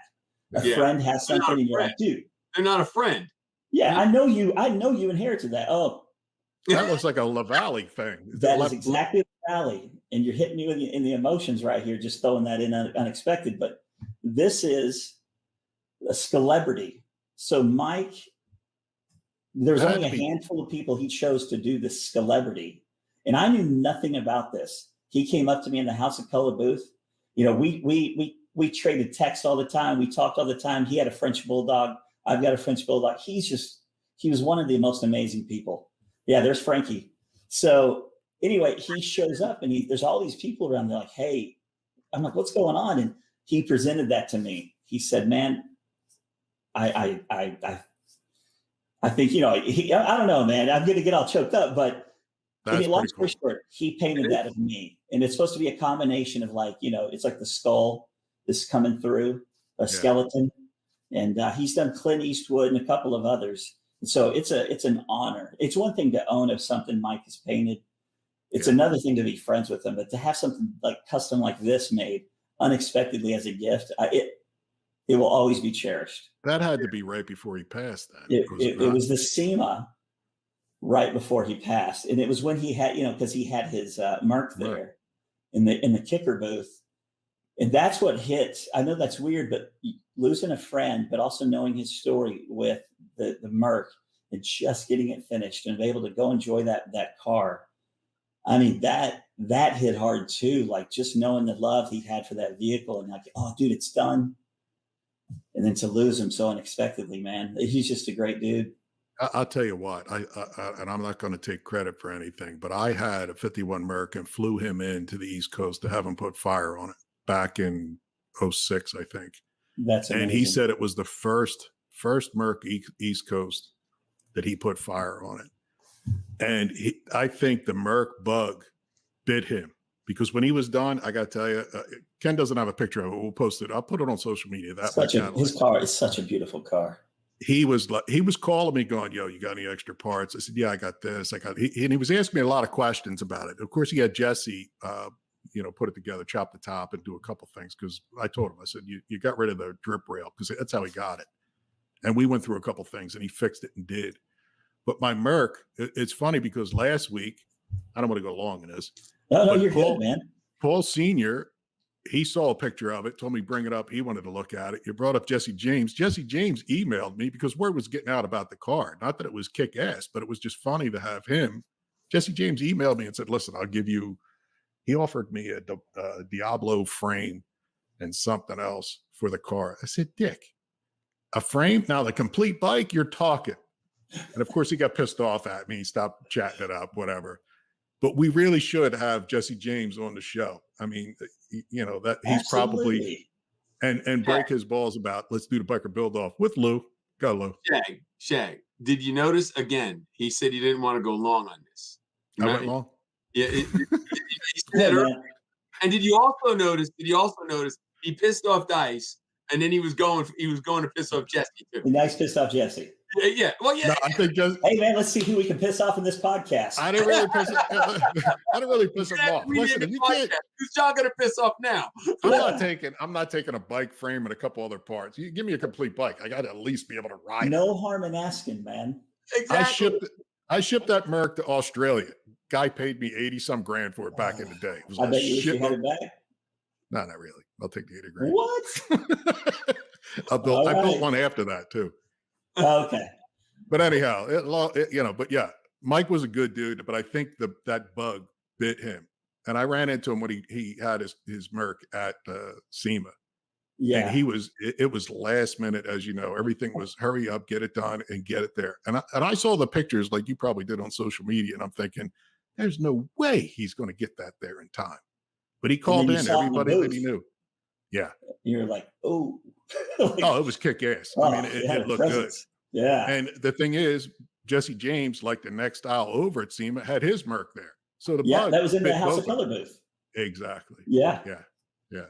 A friend has something and you're like, dude. They're not a friend. Yeah, I know you inherited that. Oh. That looks like a LaValle thing. That is exactly LaValle. And you're hitting me in the emotions right here, just throwing that in unexpected. But this is a celebrity. So Mike, there's only a handful of people he chose to do this celebrity. And I knew nothing about this. He came up to me in the House of Color booth. You know, we traded texts all the time. We talked all the time. He had a French bulldog. I've got a French bulldog. He was one of the most amazing people. Yeah, there's Frankie. So anyway, he shows up and there's all these people around. They're like, hey, I'm like, what's going on? And he presented that to me. He said, man, I think, you know, I don't know, man, I'm going to get all choked up, but long story short, he painted that of me. And it's supposed to be a combination of like, you know, it's like the skull is coming through, a skeleton. And he's done Clint Eastwood and a couple of others. And so it's an honor. It's one thing to own of something Mike has painted. It's another thing to be friends with him, but to have something like custom like this made unexpectedly as a gift, it will always be cherished. That had to be right before he passed. It was the SEMA right before he passed, and it was when he had, you know, because he had his Merc there in the kicker booth, and that's what hits. I know that's weird, but losing a friend, but also knowing his story with the Merc and just getting it finished and be able to go enjoy that car. I mean, that hit hard too. Like just knowing the love he had for that vehicle and like, oh, dude, it's done. And then to lose him so unexpectedly, man, he's just a great dude. I'll tell you what, and I'm not going to take credit for anything, but I had a 51 Merc and flew him into the East Coast to have him put fire on it back in 06, I think. That's amazing. And he said it was the first Merc East Coast that he put fire on it. And I think the Merc bug bit him because when he was done, I got to tell you, Ken doesn't have a picture of it. We'll post it. I'll put it on social media. His car is such a beautiful car. He was calling me going, yo, you got any extra parts? I said, yeah, I got this. And he was asking me a lot of questions about it. Of course, he had Jesse, put it together, chop the top and do a couple things. Cause I told him, I said, you got rid of the drip rail because that's how he got it. And we went through a couple things and he fixed it and did. But my Merc, it's funny because last week, I don't want to go long in this. No, you're good, man. Paul Sr., he saw a picture of it, told me bring it up. He wanted to look at it. You brought up Jesse James. Jesse James emailed me because word was getting out about the car. Not that it was kick ass, but it was just funny to have him. Jesse James emailed me and said, listen, I'll give you, he offered me a Diablo frame and something else for the car. I said, Dick, a frame? Now the complete bike, you're talking. And of course he got pissed off at me. He stopped chatting it up, whatever. But we really should have Jesse James on the show. I mean, that he's Absolutely. probably and break his balls about let's do the biker build off with Lou. Go Lou. Shag. Did you notice again? He said he didn't want to go long on this. I went long. Yeah. He said and did you also notice? He pissed off Dice, and then he was going to piss off Jesse too. Nice pissed off Jesse. Yeah. Well, yeah. No, I think hey man, let's see who we can piss off in this podcast. I didn't really piss him off. Listen, if you can't, who's John gonna piss off now? I'm not taking a bike frame and a couple other parts. You give me a complete bike. I got to at least be able to ride. No harm in asking, man. Exactly. I shipped that Merc to Australia. Guy paid me 80 some grand for it back in the day. I bet you wish you had it back. No, not really. I'll take the 80 grand. What? I All built right. one after that too. Okay. But anyhow, but yeah, Mike was a good dude, but I think that bug bit him. And I ran into him when he had his Merc at SEMA. And Yeah. it was last minute, as you know, everything was hurry up, get it done and get it there. And I saw the pictures like you probably did on social media. And I'm thinking, there's no way he's going to get that there in time. But he And called then you in saw it in the everybody that he booth. knew. Yeah. You're like, oh, like, Oh, it was kick ass. I mean, you had it a looked good. presence. Yeah. And the thing is, Jesse James, like the next aisle over at SEMA, had his Merc there. So the Yeah. bug That was in the bit House both of Color booth. Exactly. Yeah. Yeah. Yeah.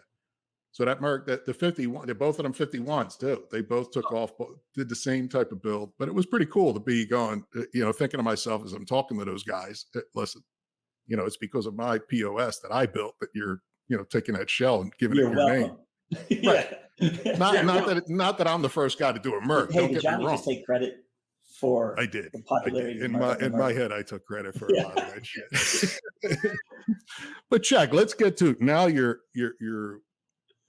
So that Merc, the 51, they're both of them 51s too. They both took off, did the same type of build, but it was pretty cool to be going, thinking to myself as I'm talking to those guys, listen, it's because of my POS that I built that you're, taking that shell and giving You're it your welcome. name. Right. Not that I'm the first guy to do a Merc. Hey, Don't did get Johnny me wrong. just take credit for I did. the popularity In of the my Merc? head, I took credit for a lot of that shit. But Shag, let's get to now. You're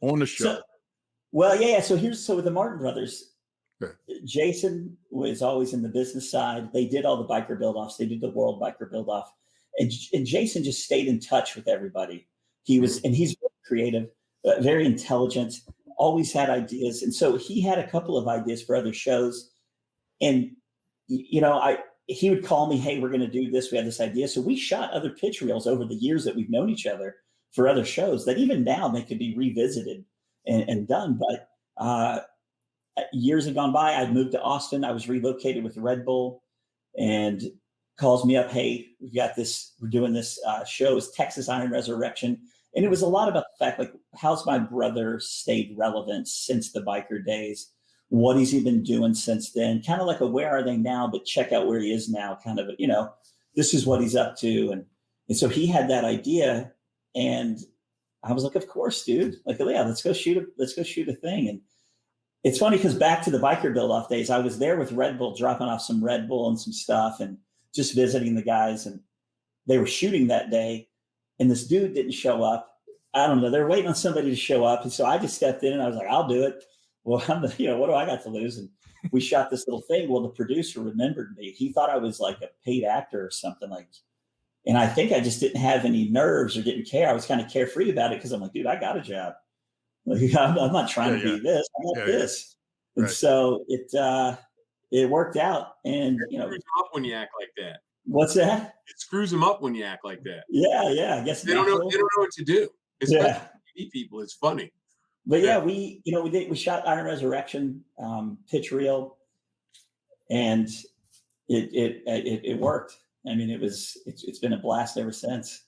on the show. So with the Martin brothers, Jayson was always in the business side. They did all the biker build offs. They did the World Biker build off, and Jayson just stayed in touch with everybody. He's very creative, very intelligent, always had ideas, and so he had a couple of ideas for other shows. And he would call me, hey, we're going to do this. We had this idea. So we shot other pitch reels over the years that we've known each other for other shows that even now they could be revisited and done. But years had gone by. I'd moved to Austin. I was relocated with Red Bull, and calls me up, hey, we're doing this show. It's Texas Iron Resurrection. And it was a lot about the fact, like, how's my brother stayed relevant since the biker days? What has he been doing since then? Kind of like a where are they now, but check out where he is now, kind of, this is what he's up to. And so he had that idea, and I was like, of course, dude. Like, yeah, let's go shoot a thing. And it's funny because back to the biker build off days, I was there with Red Bull, dropping off some Red Bull and some stuff and just visiting the guys. And they were shooting that day, and this dude didn't show up. I don't know. They're waiting on somebody to show up. And so I just stepped in and I was like, I'll do it. Well, what do I got to lose? And we shot this little thing. Well, the producer remembered me. He thought I was like a paid actor or something and I think I just didn't have any nerves or didn't care. I was kind of carefree about it because I'm like, dude, I got a job. Like, I'm not trying to be this. I got this. And Right. so it worked out. And It screws them up when you act like that. What's that? It screws them up when you act like that. Yeah. I guess They don't know what to do. Especially TV people. It's funny. But we shot Iron Resurrection pitch reel, and it worked. I mean, it's been a blast ever since.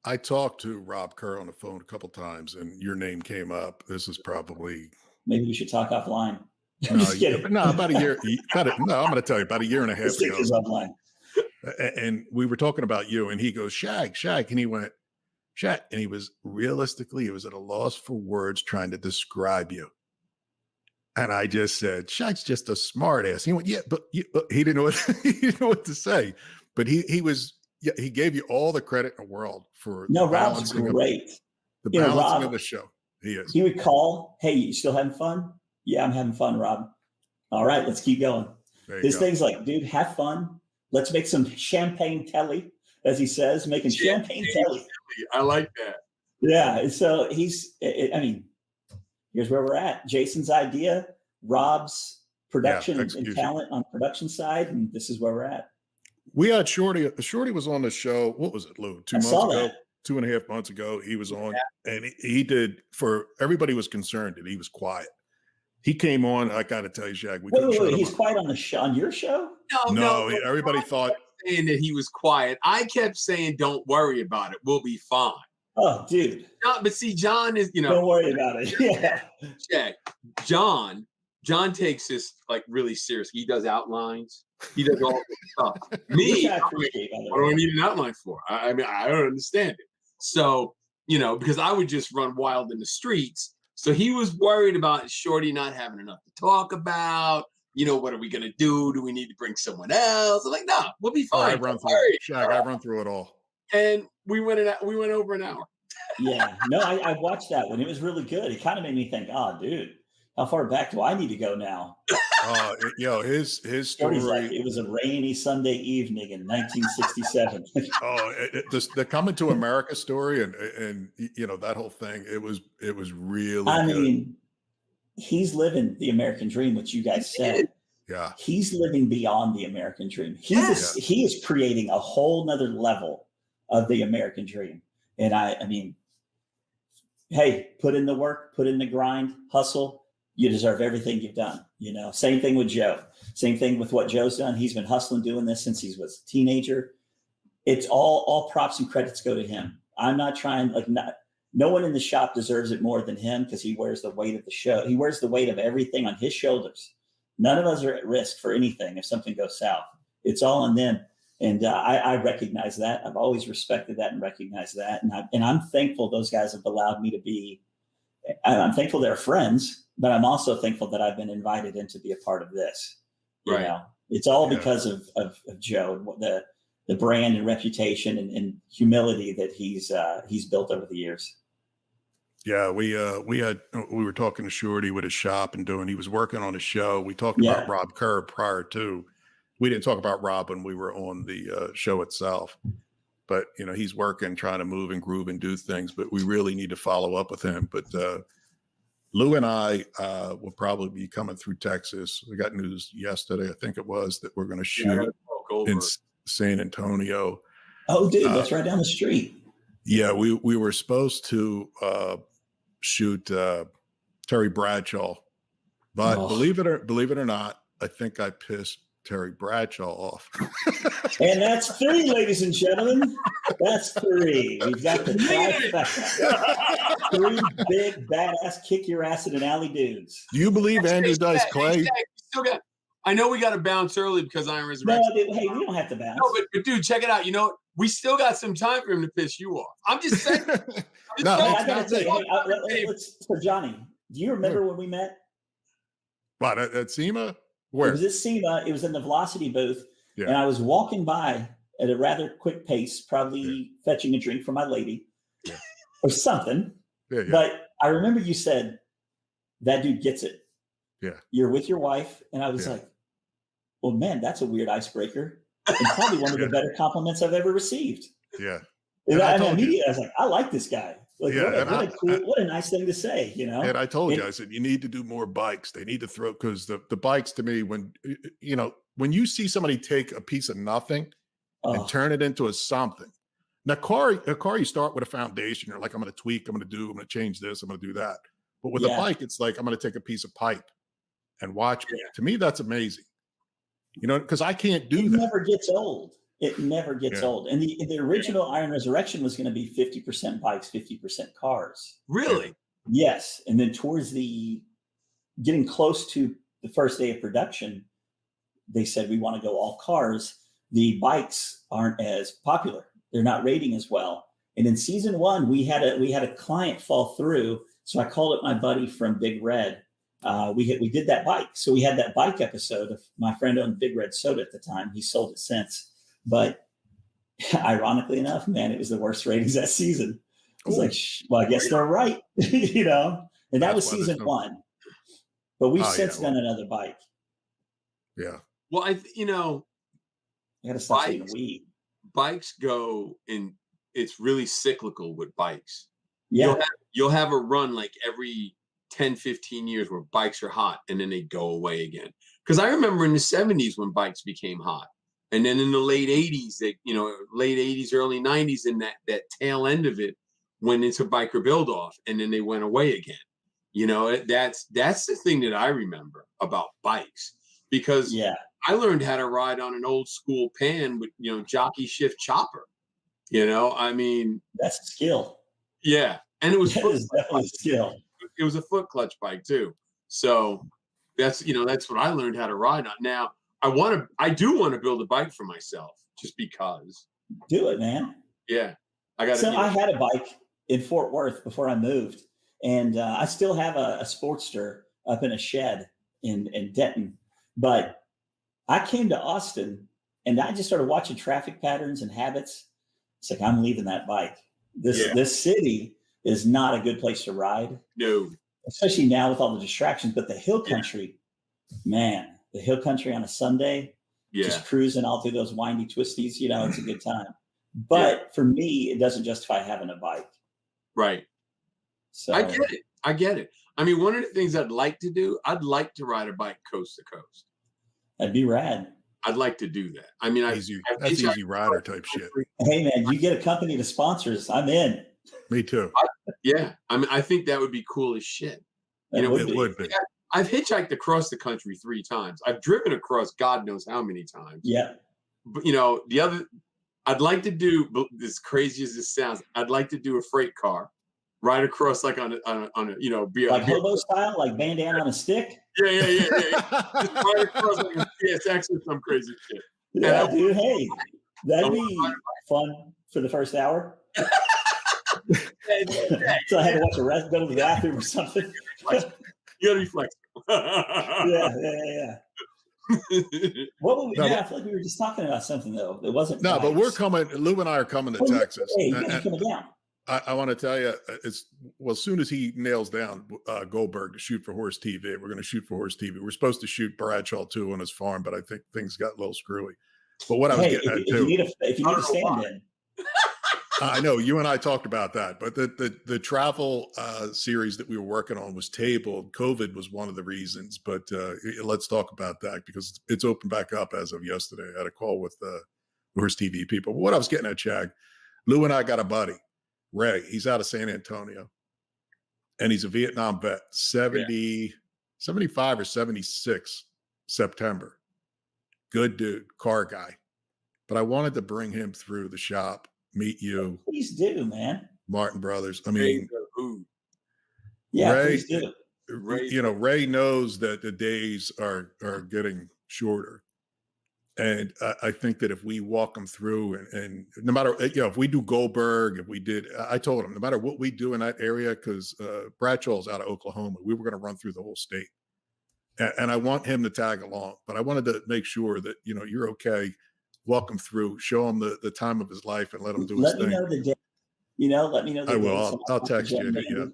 I talked to Rob Kerr on the phone a couple times, and your name came up. This is probably maybe we should talk offline. I'm just kidding. No, about a year. I'm going to tell you about a year and a half ago. Offline. And we were talking about you, and he goes, Shag, and he went, Shag, and he was at a loss for words trying to describe you. And I just said, Shag's just a smart ass. He went, yeah, but he didn't know what to say. But he gave you all the credit in the world for Rob's great. The balancing of the show. He is. He would call, hey, you still having fun? Yeah, I'm having fun, Rob. All right, let's keep going. His thing's like, dude, have fun. Let's make some champagne telly, as he says, making champagne telly. I like that. Yeah. So here's where we're at. Jason's idea, Rob's production and talent on production side, and this is where we're at. We had Shorty. Shorty was on the show. What was it, Lou? 2 months ago? 2.5 months ago, he was on, and he did, for everybody was concerned that he was quiet. He came on. I got to tell you, Shag. Wait, he's quiet on the show, on your show? No. Everybody thought saying that he was quiet. I kept saying, "Don't worry about it. We'll be fine." Oh, dude. But see, John is, Don't worry about it. Yeah. Shag, John takes this like really serious. He does outlines. He does all this stuff. Me, what do I need an outline for? I mean, I don't understand it. So, because I would just run wild in the streets. So he was worried about Shorty not having enough to talk about. What are we going to do? Do we need to bring someone else? I'm like, no, we'll be fine. I run through it all. And we went over an hour. Yeah. No, I watched that one. It was really good. It kind of made me think, oh, dude, how far back do I need to go now? His Cody's story. like, it was a rainy Sunday evening in 1967. The Coming to America story and that whole thing. It was really I good. mean, he's living the American dream, which you guys said. Yeah. He's living beyond the American dream. He is creating a whole nother level of the American dream. And I mean, hey, put in the work, put in the grind, hustle. You deserve everything you've done. Same thing with Joe. Same thing with what Joe's done. He's been hustling, doing this since he was a teenager. It's all props and credits go to him. I'm not trying, no one in the shop deserves it more than him because he wears the weight of the show. He wears the weight of everything on his shoulders. None of us are at risk for anything if something goes south. It's all on them. And I recognize that. I've always respected that and recognized that. And I'm thankful those guys have allowed me to be. I'm thankful they're friends, but I'm also thankful that I've been invited in to be a part of this. It's all because of Joe, the brand and reputation and humility that he's built over the years. Yeah, we were talking to Shorty with his shop and he was working on a show. We talked about Rob Kerr prior to. We didn't talk about Rob when we were on the show itself, but he's working, trying to move and groove and do things, but we really need to follow up with him. But Lou and I will probably be coming through Texas. We got news yesterday, I think it was, that we're going to shoot in San Antonio. Oh, dude, that's right down the street. Yeah, we were supposed to shoot Terry Bradshaw, but believe it or not, I think I pissed Terry Bradshaw off. And that's 3, ladies and gentlemen. That's 3. We've got the trifecta. 3 big badass kick your ass in an alley dudes. Do you believe Andrew Dice Clay? I know we got to bounce early because Iron Resurrection. No, dude, hey, we don't have to bounce. No, but dude, check it out. We still got some time for him to piss you off. I'm just saying. I gotta tell you, for Johnny, do you remember when we met? What, at SEMA? Where? It was at SEMA. It was in the Velocity booth. Yeah. And I was walking by at a rather quick pace, probably fetching a drink for my lady or something. Yeah. But I remember you said, that dude gets it. Yeah. You're with your wife. And I was like, well, man, that's a weird icebreaker. And probably one of the better compliments I've ever received. Yeah. And immediately I was like, I like this guy. Like, what a nice thing to say, And I told you, I said, you need to do more bikes. They need to throw, because the bikes, to me, when you see somebody take a piece of nothing and turn it into a something. Now, a car, you start with a foundation. You're like, I'm going to tweak, I'm going to change this, I'm going to do that. But with a bike, it's like, I'm going to take a piece of pipe and watch me. To me, that's amazing. Because I can't do that. It never gets old. It never gets old. And the original Iron Resurrection was going to be 50% bikes, 50% cars. Really? Yes. And then towards getting close to the first day of production, they said, we want to go all cars. The bikes aren't as popular. They're not rating as well. And in season 1, we had a client fall through. So I called up my buddy from Big Red. We did that bike. So we had that bike episode. Of my friend owned Big Red Soda at the time. He sold it since. But ironically enough, man, it was the worst ratings that season. I was like, well, I guess they're right, And that was season 1. But we've since done another bike. Yeah. Well, I got to stop saying weed. Bikes go in. It's really cyclical with bikes. Yeah. You'll have a run like every 10, 15 years where bikes are hot and then they go away again. Because I remember in the 70s when bikes became hot. And then in the late 80s, late 80s, early 90s, and that tail end of it went into biker build off, and then they went away again. That's the thing that I remember about bikes, because I learned how to ride on an old school pan with jockey shift chopper. I mean, that's a skill. Yeah, and it was definitely a skill. It was a foot clutch bike too. So that's what I learned how to ride on. Now I do want to build a bike for myself, just because. Do it, man. Yeah, I got. So I had a bike in Fort Worth before I moved, and I still have a Sportster up in a shed in Denton. But I came to Austin, and I just started watching traffic patterns and habits. It's like, I'm leaving that bike. This city is not a good place to ride. No. especially now with all the distractions. But the hill country, man, the hill country on a Sunday, just cruising all through those windy twisties, it's a good time. But for me, it doesn't justify having a bike. Right. So I get it. I mean, one of the things I'd like to do, I'd like to ride a bike coast to coast. That'd be rad. I'd like to do that. I mean, that's easy rider type shit. Hey man, you get a company to sponsor us, I'm in. Me too. I mean, I think that would be cool as shit. It would be. I've hitchhiked across the country 3 times. I've driven across God knows how many times. Yeah. But I'd like to do, as crazy as this sounds, I'd like to do a freight car, ride across like on a be like hobo style, like bandana on a stick. Yeah. Just ride across like a PSX or some crazy shit. Yeah, dude. Hey, that'd be fun for the first hour. So I had to watch the rest, go to the bathroom or something. You gotta be flexible. Yeah. What would we? I feel like we were just talking about something though. It wasn't. No, but we're coming. Lou and I are coming to Texas. Hey, you guys are coming down. I want to tell you, as soon as he nails down Goldberg to shoot for Horse TV, we're going to shoot for Horse TV. We're supposed to shoot Bradshaw too on his farm, but I think things got a little screwy. But what I was getting at too, if you need a stand-in. I know you and I talked about that, but the travel series that we were working on was tabled. COVID was one of the reasons, but let's talk about that because it's opened back up as of yesterday. I had a call with Horse TV people. But what I was getting at, Shag, Lou and I got a buddy, Ray. He's out of San Antonio, and he's a Vietnam vet, 75 or 76 September. Good dude, car guy. But I wanted to bring him through the shop. Meet you. Please do, man. Martin Brothers. I mean, please do. Ray knows that the days are getting shorter. And I think that if we walk them through and no matter, if we do Goldberg, I told him, no matter what we do in that area, because Bradshaw's out of Oklahoma, we were going to run through the whole state. And I want him to tag along, but I wanted to make sure that, you're okay. Walk him through, show him the time of his life, and let him do his thing. Let me know the day. Let me know the day. I will. I'll text you. Yeah.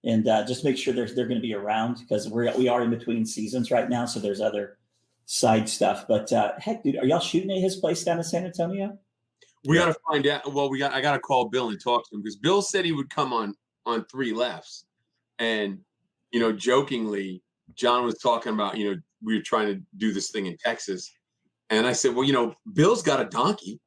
And just make sure they're going to be around because we are in between seasons right now, so there's other side stuff. But heck, dude, are y'all shooting at his place down in San Antonio? We got to find out. Well, I got to call Bill and talk to him because Bill said he would come on 3 lefts, and jokingly, John was talking about we were trying to do this thing in Texas. And I said, well, Bill's got a donkey.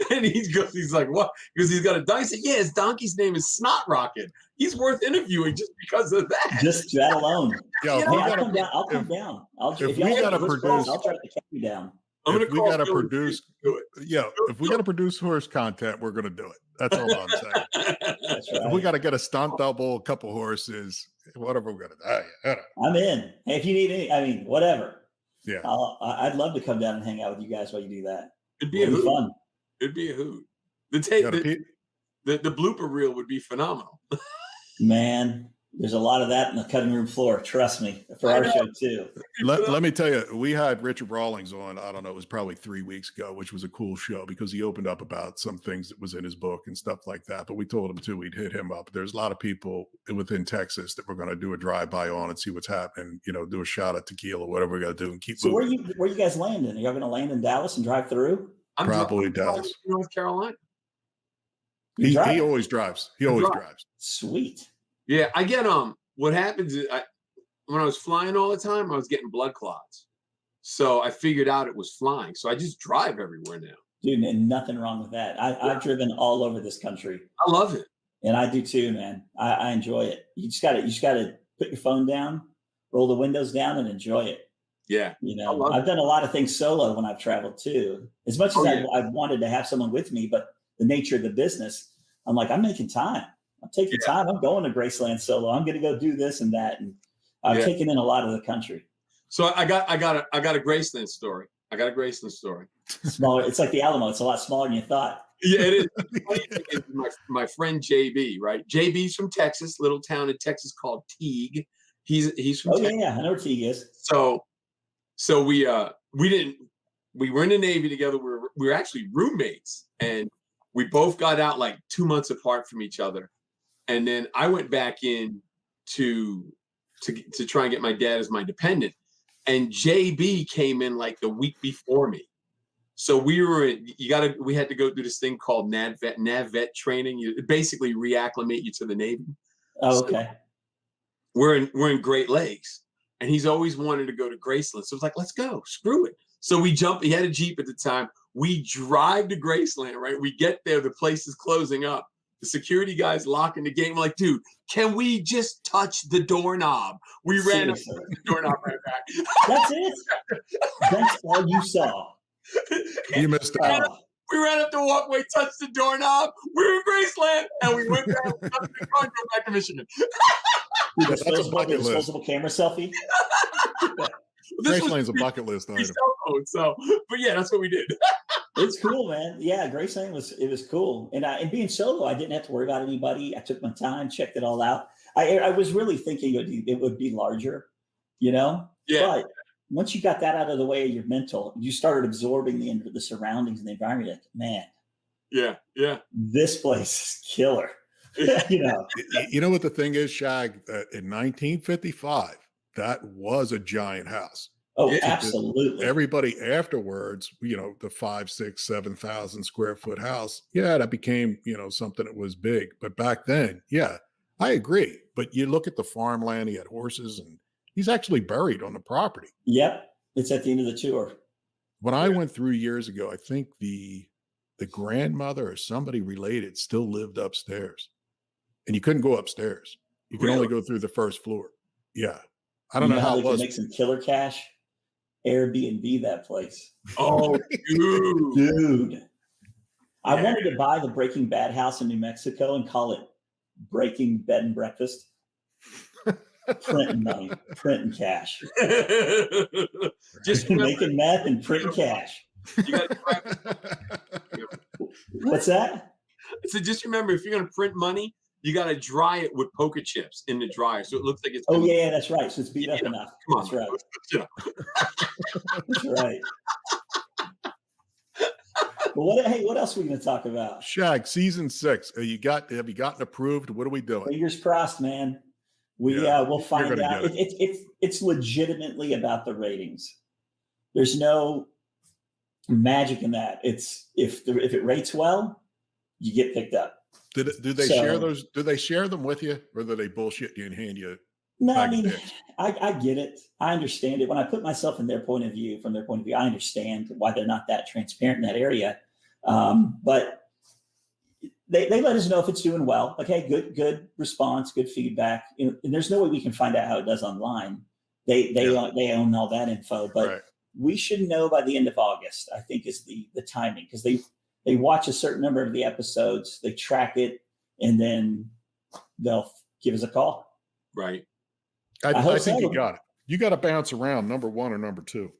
And he's like, what? Because he's got a donkey. I said, yeah, his donkey's name is Snot Rocket. He's worth interviewing just because of that. Just that alone. Yo, I'll come down. I'll if we got to produce, I'll try to catch you down. If we got to produce, if we got to produce horse content, we're going to do it. That's all I'm saying. That's right. If we got to get a stunt double, a couple horses, whatever we're going to do. I'm in. Hey, if you need any, whatever. Yeah, I'd love to come down and hang out with you guys while you do that. It'd be fun. It'd be a hoot. The blooper reel would be phenomenal. Man, there's a lot of that in the cutting room floor. Trust me, for our show too. Let me tell you, we had Richard Rawlings on. I don't know, it was probably 3 weeks ago, which was a cool show because he opened up about some things that was in his book and stuff like that. But we told him too, we'd hit him up. There's a lot of people within Texas that we're going to do a drive-by on and see what's happening. Do a shot at tequila, whatever we got to do, and keep. So moving. where you guys landing? Are y'all going to land in Dallas and drive through? Probably Dallas, North Carolina. He always drives. He always drives. Sweet. Yeah, I get what happens is when I was flying all the time, I was getting blood clots. So I figured out it was flying. So I just drive everywhere now. Dude, and nothing wrong with that. I've driven all over this country. I love it. And I do too, man. I enjoy it. You just gotta put your phone down, roll the windows down, and enjoy it. Yeah. I've done a lot of things solo when I've traveled too. As much as I've wanted to have someone with me, but the nature of the business, I'm like, I'm making time. I'm taking time. I'm going to Graceland solo. I'm going to go do this and that. And I'm taking in a lot of the country. So I got a Graceland story. Smaller. It's like the Alamo. It's a lot smaller than you thought. Yeah, it is. my friend JB, right? JB's from Texas, little town in Texas called Teague. He's from Texas. Yeah, I know where Teague is. So we were in the Navy together. We were actually roommates, and we both got out like 2 months apart from each other. And then I went back in to try and get my dad as my dependent. And JB came in like the week before me. So we had to go through this thing called NAVVET training. It basically reacclimate you to the Navy. Oh, So okay. we're in Great Lakes, and he's always wanted to go to Graceland. So it's like, let's go, screw it. So we jump. He had a Jeep at the time. We drive to Graceland, right? We get there, the place is closing up. The security guy's locking the gate. I'm like, dude, can we just touch the doorknob? We ran up to the doorknob right back. That's it. That's all you saw. You missed out. We ran up the walkway, touched the doorknob. We were in Graceland, and we went down, got in the car, and drove back to Michigan. Disposable camera selfie. Graceland's a bucket list item. So, but yeah, that's what we did. It's cool, man. Yeah, Graceland was cool, and being solo, I didn't have to worry about anybody. I took my time, checked it all out. I was really thinking it would be larger, you know. Yeah. But once you got that out of the way of your mental, you started absorbing the surroundings and the environment. Like, man, yeah, this place is killer. You know. You know what the thing is, Shag? In 1955, that was a giant house. Oh, yeah, absolutely. Everybody afterwards, you know, the 5,000, 6,000, 7,000 square foot house, yeah, that became, you know, something that was big. But back then, yeah, I agree. But you look at the farmland, he had horses, and he's actually buried on the property. Yep. It's at the end of the tour. When I went through years ago, I think the grandmother or somebody related still lived upstairs. And you couldn't go upstairs. You could only go through the first floor. Yeah. I don't know how it was. Make some killer cash. Airbnb that place. Oh, dude. I wanted to buy the Breaking Bad house in New Mexico and call it Breaking Bed and Breakfast. Printing money, printing cash. Just making meth and printing cash. What's that? So just remember, if you're going to print money, you got to dry it with poker chips in the dryer, so it looks like it's. Oh yeah, that's right. So it's beat up enough. Come on, that's right. That's right. Well, what else are we going to talk about? Shag, season 6. Have you gotten approved? What are we doing? Fingers crossed, man. We'll find out. It's legitimately about the ratings. There's no magic in that. It's if it rates well, you get picked up. Do they share those? Do they share them with you, or do they bullshit you and hand you? No, I mean, I get it. I understand it. When I put myself in their point of view, I understand why they're not that transparent in that area. But they let us know if it's doing well. Okay, good response, good feedback. And there's no way we can find out how it does online. They own all that info, but we should know by the end of August, I think, is the timing, because they watch a certain number of the episodes, they track it, and then they'll give us a call. Right. I think you got it. You got to bounce around number 1 or number 2.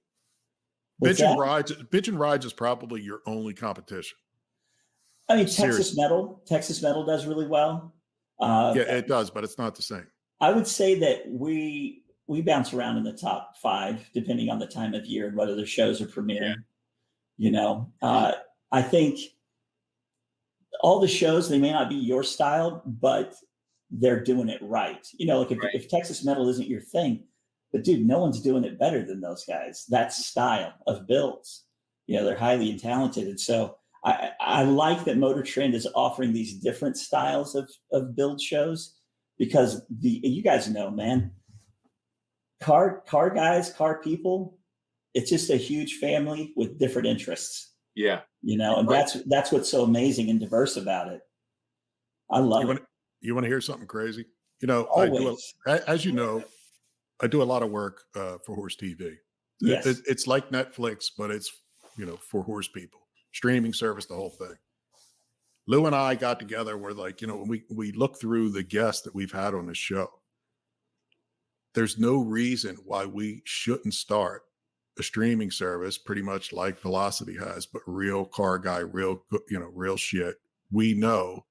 Bitch and Rides is probably your only competition. I mean, Texas Metal does really well. Yeah, it does, but it's not the same. I would say that we bounce around in the top 5, depending on the time of year and whether the shows are premiering. Yeah. You know, I think all the shows, they may not be your style, but they're doing it right. You know, like if Texas Metal isn't your thing, but dude, no one's doing it better than those guys. That style of builds, you know, they're highly talented. And so I like that Motor Trend is offering these different styles of build shows, because you guys know, man, car guys, car people, it's just a huge family with different interests. Yeah. You know, and that's what's so amazing and diverse about it. I love it. You want to hear something crazy? You know, as you know, I do a lot of work for Horse TV. Yes. It's like Netflix, but it's, you know, for horse people. Streaming service, the whole thing. Lou and I got together. We're like, you know, we look through the guests that we've had on the show. There's no reason why we shouldn't start a streaming service pretty much like Velocity has, but real car guy, real shit. We know,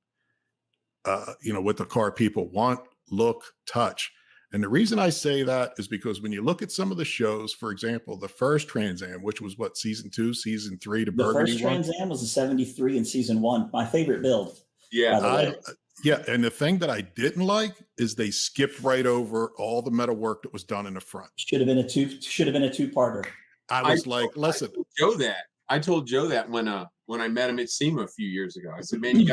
you know, what the car people want, look, touch. And the reason I say that is because when you look at some of the shows, for example, the first Trans Am, which was what, season 2, season 3, the Burgundy first Trans Am was a 73 in season 1. My favorite build. Yeah. Yeah, and the thing that I didn't like is they skipped right over all the metal work that was done in the front. Should have been a two-parter. I was like, listen, I told Joe that when I met him at SEMA a few years ago. I said, man, you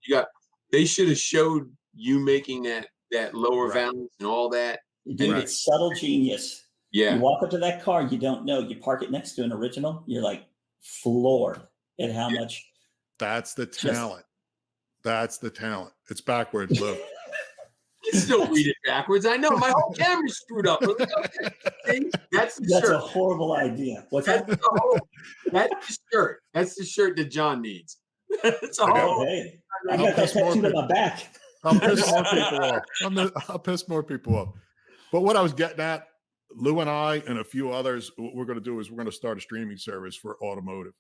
got. They should have showed you making that lower valance and all that. Dude, it's subtle genius. Yeah. You walk up to that car, you don't know. You park it next to an original, you're like floored at how much. That's the talent. That's the talent. It's backwards, Lou. You still read it backwards. I know my whole camera's screwed up. That's a horrible idea. What's that? That's the shirt. That's the shirt that John needs. It's a horrible. Hey, I got that tattooed on my back. I'll piss more people off. I'll piss more people off. But what I was getting at, Lou and I and a few others, what we're going to do is we're going to start a streaming service for automotive.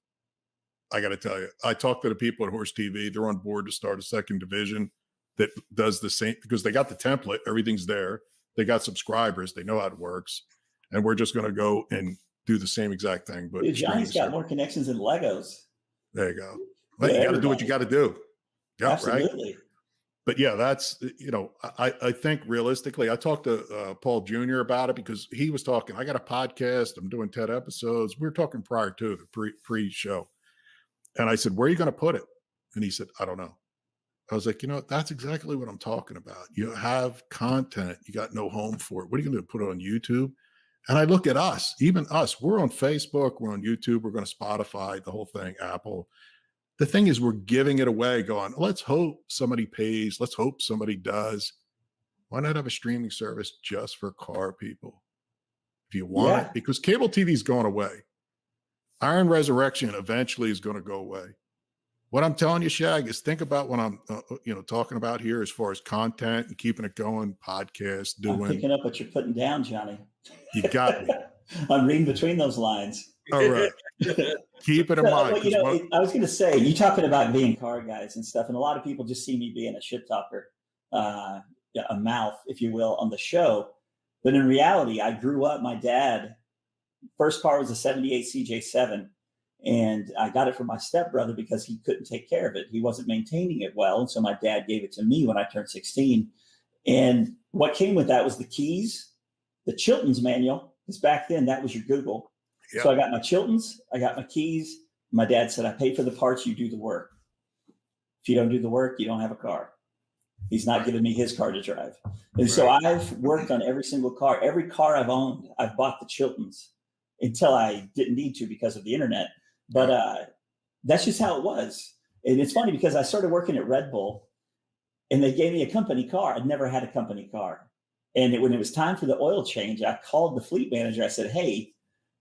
I got to tell you, I talked to the people at Horse TV. They're on board to start a second division that does the same, because they got the template. Everything's there. They got subscribers. They know how it works. And we're just going to go and do the same exact thing. But dude, Johnny's got more connections than Legos. There you go. But you got to do what you got to do. Yeah, absolutely. Right? But yeah, that's, I think realistically, I talked to Paul Jr. about it because he was talking, I got a podcast. I'm doing 10 episodes. We were talking prior to the pre-show. And I said, where are you going to put it? And he said, I don't know. I was like, that's exactly what I'm talking about. You have content. You got no home for it. What are you going to do? Put it on YouTube? And I look at us, even us, we're on Facebook, we're on YouTube, we're going to Spotify, the whole thing, Apple. The thing is, we're giving it away going, let's hope somebody pays. Let's hope somebody does. Why not have a streaming service just for car people? If you want it, because cable TV is going away. Iron Resurrection eventually is going to go away. What I'm telling you, Shag, is think about what I'm, talking about here as far as content and keeping it going, podcast, doing. I'm picking up what you're putting down, Johnny. You got me. I'm reading between those lines. All right. Keep it in mind. I was going to say, you talking about being car guys and stuff, and a lot of people just see me being a shit talker, a mouth, if you will, on the show. But in reality, I grew up, my dad, first car was a 78 CJ7. And I got it from my stepbrother because he couldn't take care of it. He wasn't maintaining it well. And so my dad gave it to me when I turned 16. And what came with that was the keys, the Chilton's manual, because back then that was your Google. Yep. So I got my Chilton's, I got my keys. My dad said, I pay for the parts, you do the work. If you don't do the work, you don't have a car. He's not giving me his car to drive. And so I've worked on every single car. Every car I've owned, I've bought the Chilton's until I didn't need to because of the internet. But that's just how it was. And it's funny because I started working at Red Bull and they gave me a company car. I'd never had a company car. And when it was time for the oil change, I called the fleet manager. I said, hey,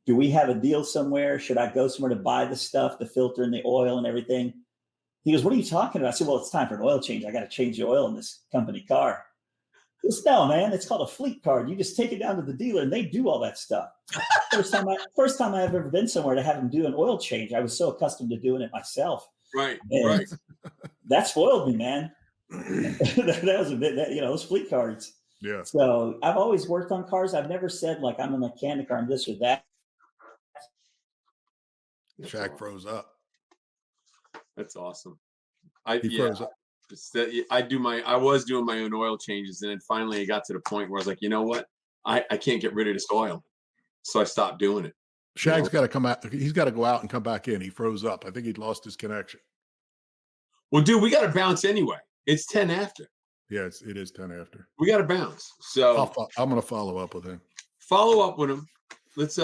do we have a deal somewhere? Should I go somewhere to buy the stuff, the filter and the oil and everything? He goes, what are you talking about? I said, well, it's time for an oil change. I got to change the oil in this company car. He goes, no, man, it's called a fleet card. You just take it down to the dealer and they do all that stuff. First time I've ever been somewhere to have them do an oil change. I was so accustomed to doing it myself. Right. That spoiled me, man. that was a bit, those fleet cards. Yeah. So I've always worked on cars. I've never said like I'm a mechanic or I'm this or that. Shag froze up. That's awesome. He froze up. I was doing my own oil changes, and then finally I got to the point where I was like, you know what? I can't get rid of this oil. So I stopped doing it. Shag's got to come out. He's got to go out and come back in. He froze up. I think he'd lost his connection. Well, dude, we got to bounce anyway. It's 10 after. Yeah, it is 10 after. We got to bounce. So I'm going to follow up with him. Follow up with him. Let's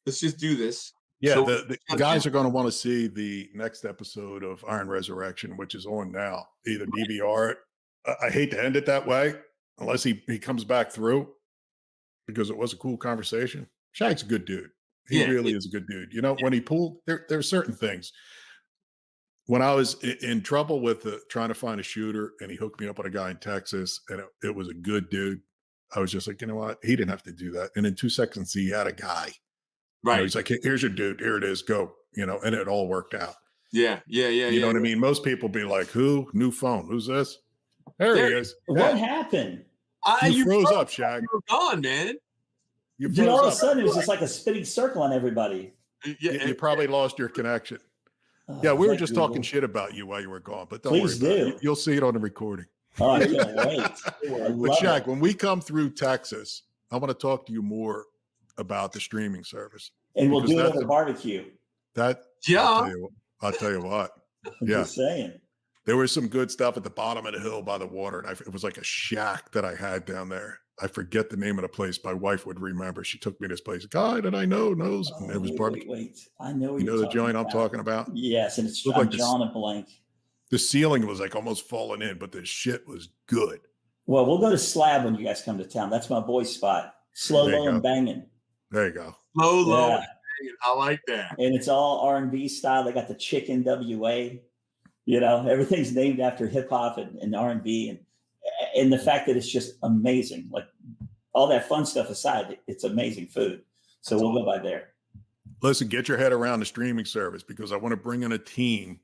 just do this. Yeah, so, the guys are going to want to see the next episode of Iron Resurrection, which is on now. Either DVR it. I hate to end it that way, unless he comes back through, because it was a cool conversation. Shag's a good dude. He really is a good dude. When he pulled, there are certain things. When I was in trouble with trying to find a shooter, and he hooked me up with a guy in Texas, and it was a good dude, I was just like, you know what? He didn't have to do that. And in 2 seconds, he had a guy. Right. He's like, hey, here's your dude. Here it is. Go. And it all worked out. Yeah. You know what I mean? Most people be like, who? New phone. Who's this? There he is. What happened? You froze up, Shag. You're gone, man. All of a sudden, it was just like a spinning circle on everybody. You probably lost your connection. Yeah, we were Thank just you, talking Lord. shit about you while you were gone, but don't Please worry about do. it. You'll see it on the recording. Oh, I can't wait. I But love Shag, it. when we come through Texas, I want to talk to you more about the streaming service. And we'll because do it that's over barbecue. I'll Yeah. tell you what. I'm Yeah. just saying. There was some good stuff at the bottom of the hill by the water. And it was like a shack that I had down there. I forget the name of the place. My wife would remember. She took me to this place. A guy that I know knows. And Oh, it was barbecue. wait. I know what You know you're the joint I'm talking about? Yes, and it's Looked I'm like this- drawing a blank. The ceiling was like almost falling in, but the shit was good. Well, we'll go to Slab when you guys come to town. That's my boy's spot. Slow, There you low, and go. banging. There you go. Low. Yeah. I like that. And it's all R&B style. They got the chicken WA. You know, everything's named after hip hop and R&B, and the fact that it's just amazing. Like all that fun stuff aside, it's amazing food. So we'll go by there. Listen, get your head around the streaming service because I want to bring in a team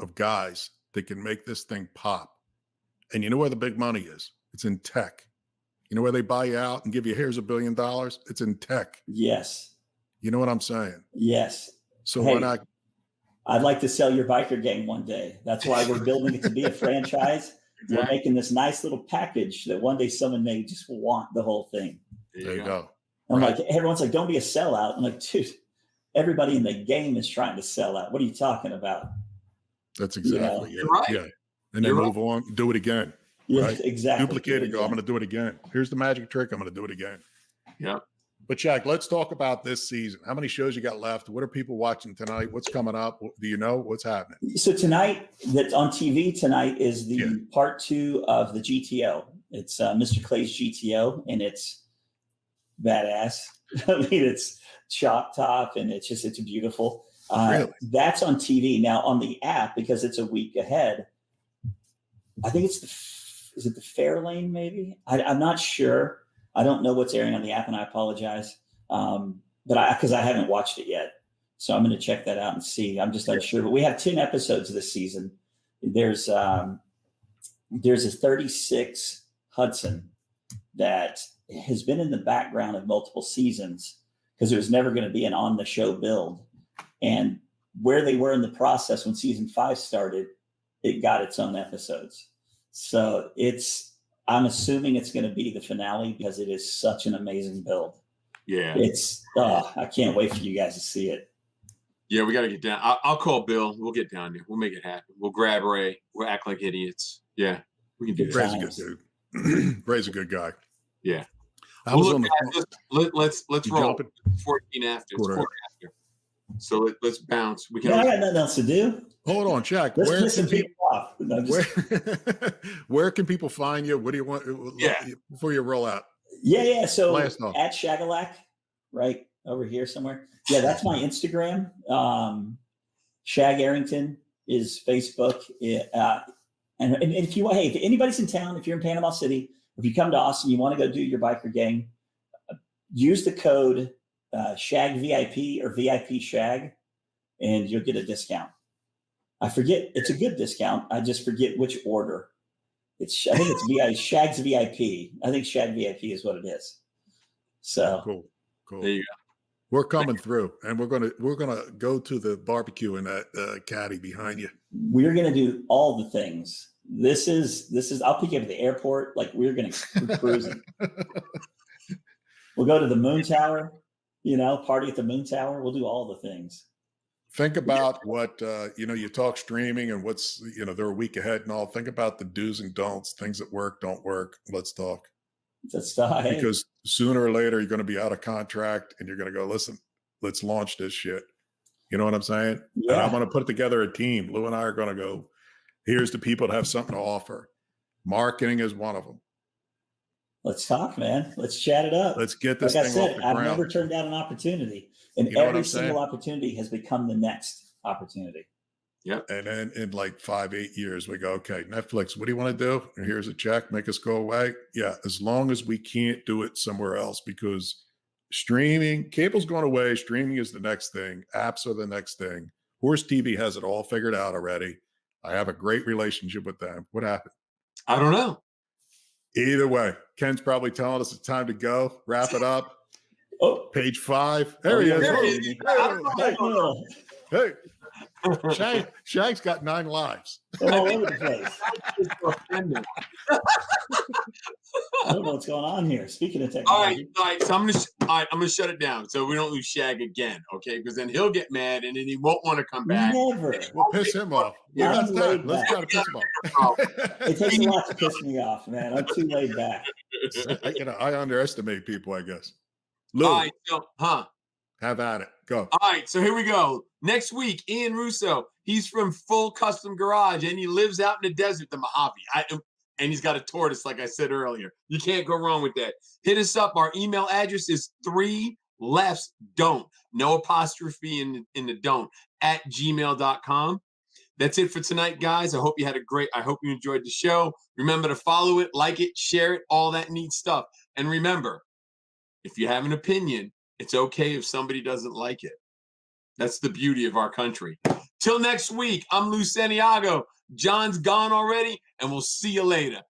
of guys that can make this thing pop. And you know where the big money is? It's in tech. You know where they buy you out and give you, here's $1 billion? It's in tech. Yes. You know what I'm saying? Yes. So Hey, why not? I'd like to sell your biker gang one day. That's why we're building it to be a franchise. We're Exactly. making this nice little package that one day someone may just want the whole thing. There you go. I'm Right. like, everyone's like, don't be a sellout. I'm like, dude, everybody in the game is trying to sell out. What are you talking about? That's exactly You're it. right. Yeah. And then You're move on, do it again. Yeah, Right. exactly. Duplicate it, go, I'm Yeah. going to do it again. Here's the magic trick. I'm going to do it again. Yeah. But Shaq, let's talk about this season. How many shows you got left? What are people watching tonight? What's coming up? Do you know what's happening? So tonight, that's on TV tonight is the Yeah. part 2 of the GTO. It's Mr. Clay's GTO, and it's badass. I mean, it's chop top, and it's beautiful. Really? That's on TV now. On the app, because it's a week ahead, I think it's is it the Fairlane? Maybe I'm not sure. I don't know what's airing on the app, and I apologize. But because I haven't watched it yet, so I'm going to check that out and see. I'm just unsure. But we have 10 episodes this season. There's a 36 Hudson that has been in the background of multiple seasons because it was never going to be an on the show build. And where they were in the process when season 5 started, it got its own episodes. So I'm assuming it's going to be the finale because it is such an amazing build. Yeah. I can't wait for you guys to see it. Yeah, we got to get down. I'll call Bill. We'll get down there. We'll make it happen. We'll grab Ray. We'll act like idiots. Yeah, we can do Good that. Ray's a good dude. Ray's a good guy. Yeah. I Well, was look, on the guys, let's You roll. jumping? 14 after. It's Quarter quarter after. So let's bounce. We can. Yeah, I got nothing else to do. Hold on, Jack. Let's Where piss can some people? people off. No, Where can people find you? What do you want? Yeah. Before you roll out. Yeah. So Blast off. at Shagillac, right over here somewhere. Yeah, that's my Instagram. Shag Arrington is Facebook. And if you if anybody's in town, if you're in Panama City, if you come to Austin, you want to go do your biker gang, use the code Shag VIP or VIP Shag, and you'll get a discount. I forget, it's a good discount. I just forget which order. I think it's Shag's VIP. I think Shag VIP is what it is. So Cool. There you go. We're coming through, and we're gonna go to the barbecue in that caddy behind you. we're gonna do all the things. This is. I'll pick you up at the airport. Like we're cruising. We'll go to the Moon Tower. Party at the Moon Tower. We'll do all the things. Think about what you talk streaming and what's they're a week ahead and all. Think about the do's and don'ts, things that work, don't work. Let's talk. Because sooner or later you're going to be out of contract and you're going to go, listen, let's launch this shit. You know what I'm saying? Yeah. And I'm going to put together a team. Lou and I are going to go, here's the people that have something to offer. Marketing is one of them. Let's talk, man. Let's chat it up. Let's get this Like I thing off said, the I've ground. never turned down an opportunity, and You know what every I'm saying? single opportunity has become the next opportunity. Yep. And then in like 5-8 years, we go, okay, Netflix, what do you want to do? And here's a check, make us go away. Yeah, as long as we can't do it somewhere else, because streaming, cable's going away. Streaming is the next thing. Apps are the next thing. Horse TV has it all figured out already. I have a great relationship with them. What happened? I don't know. Either way, Ken's probably telling us it's time to go. Wrap it up. Oh, Page 5. There he is. There he is. I don't know. Hey. Shag's got 9 lives. They're all over the place. It's so offended. I don't know what's going on here. Speaking of All right, technology. all right. So I'm gonna shut it down so we don't lose Shag again, okay? Because then he'll get mad and then he won't want to come back. Never. We'll piss him off. Yeah, Yeah, I'm that's laid time. Let's back. try to piss him off. It takes a lot to piss me off, man. I'm too laid back. I underestimate people, I guess. Lou, All right, so have at it. Go. all right, so here we go. Next week, Ian Russo. He's from Full Custom Garage, and he lives out in the desert, the Mojave. And he's got a tortoise, like I said earlier. You can't go wrong with that. Hit us up. Our email address is 3lefts.don't. No apostrophe in the don't at gmail.com. That's it for tonight, guys. I hope you enjoyed the show. Remember to follow it, like it, share it, all that neat stuff. And remember, if you have an opinion, it's okay if somebody doesn't like it. That's the beauty of our country. Till next week, I'm Lou Santiago. John's gone already, and we'll see you later.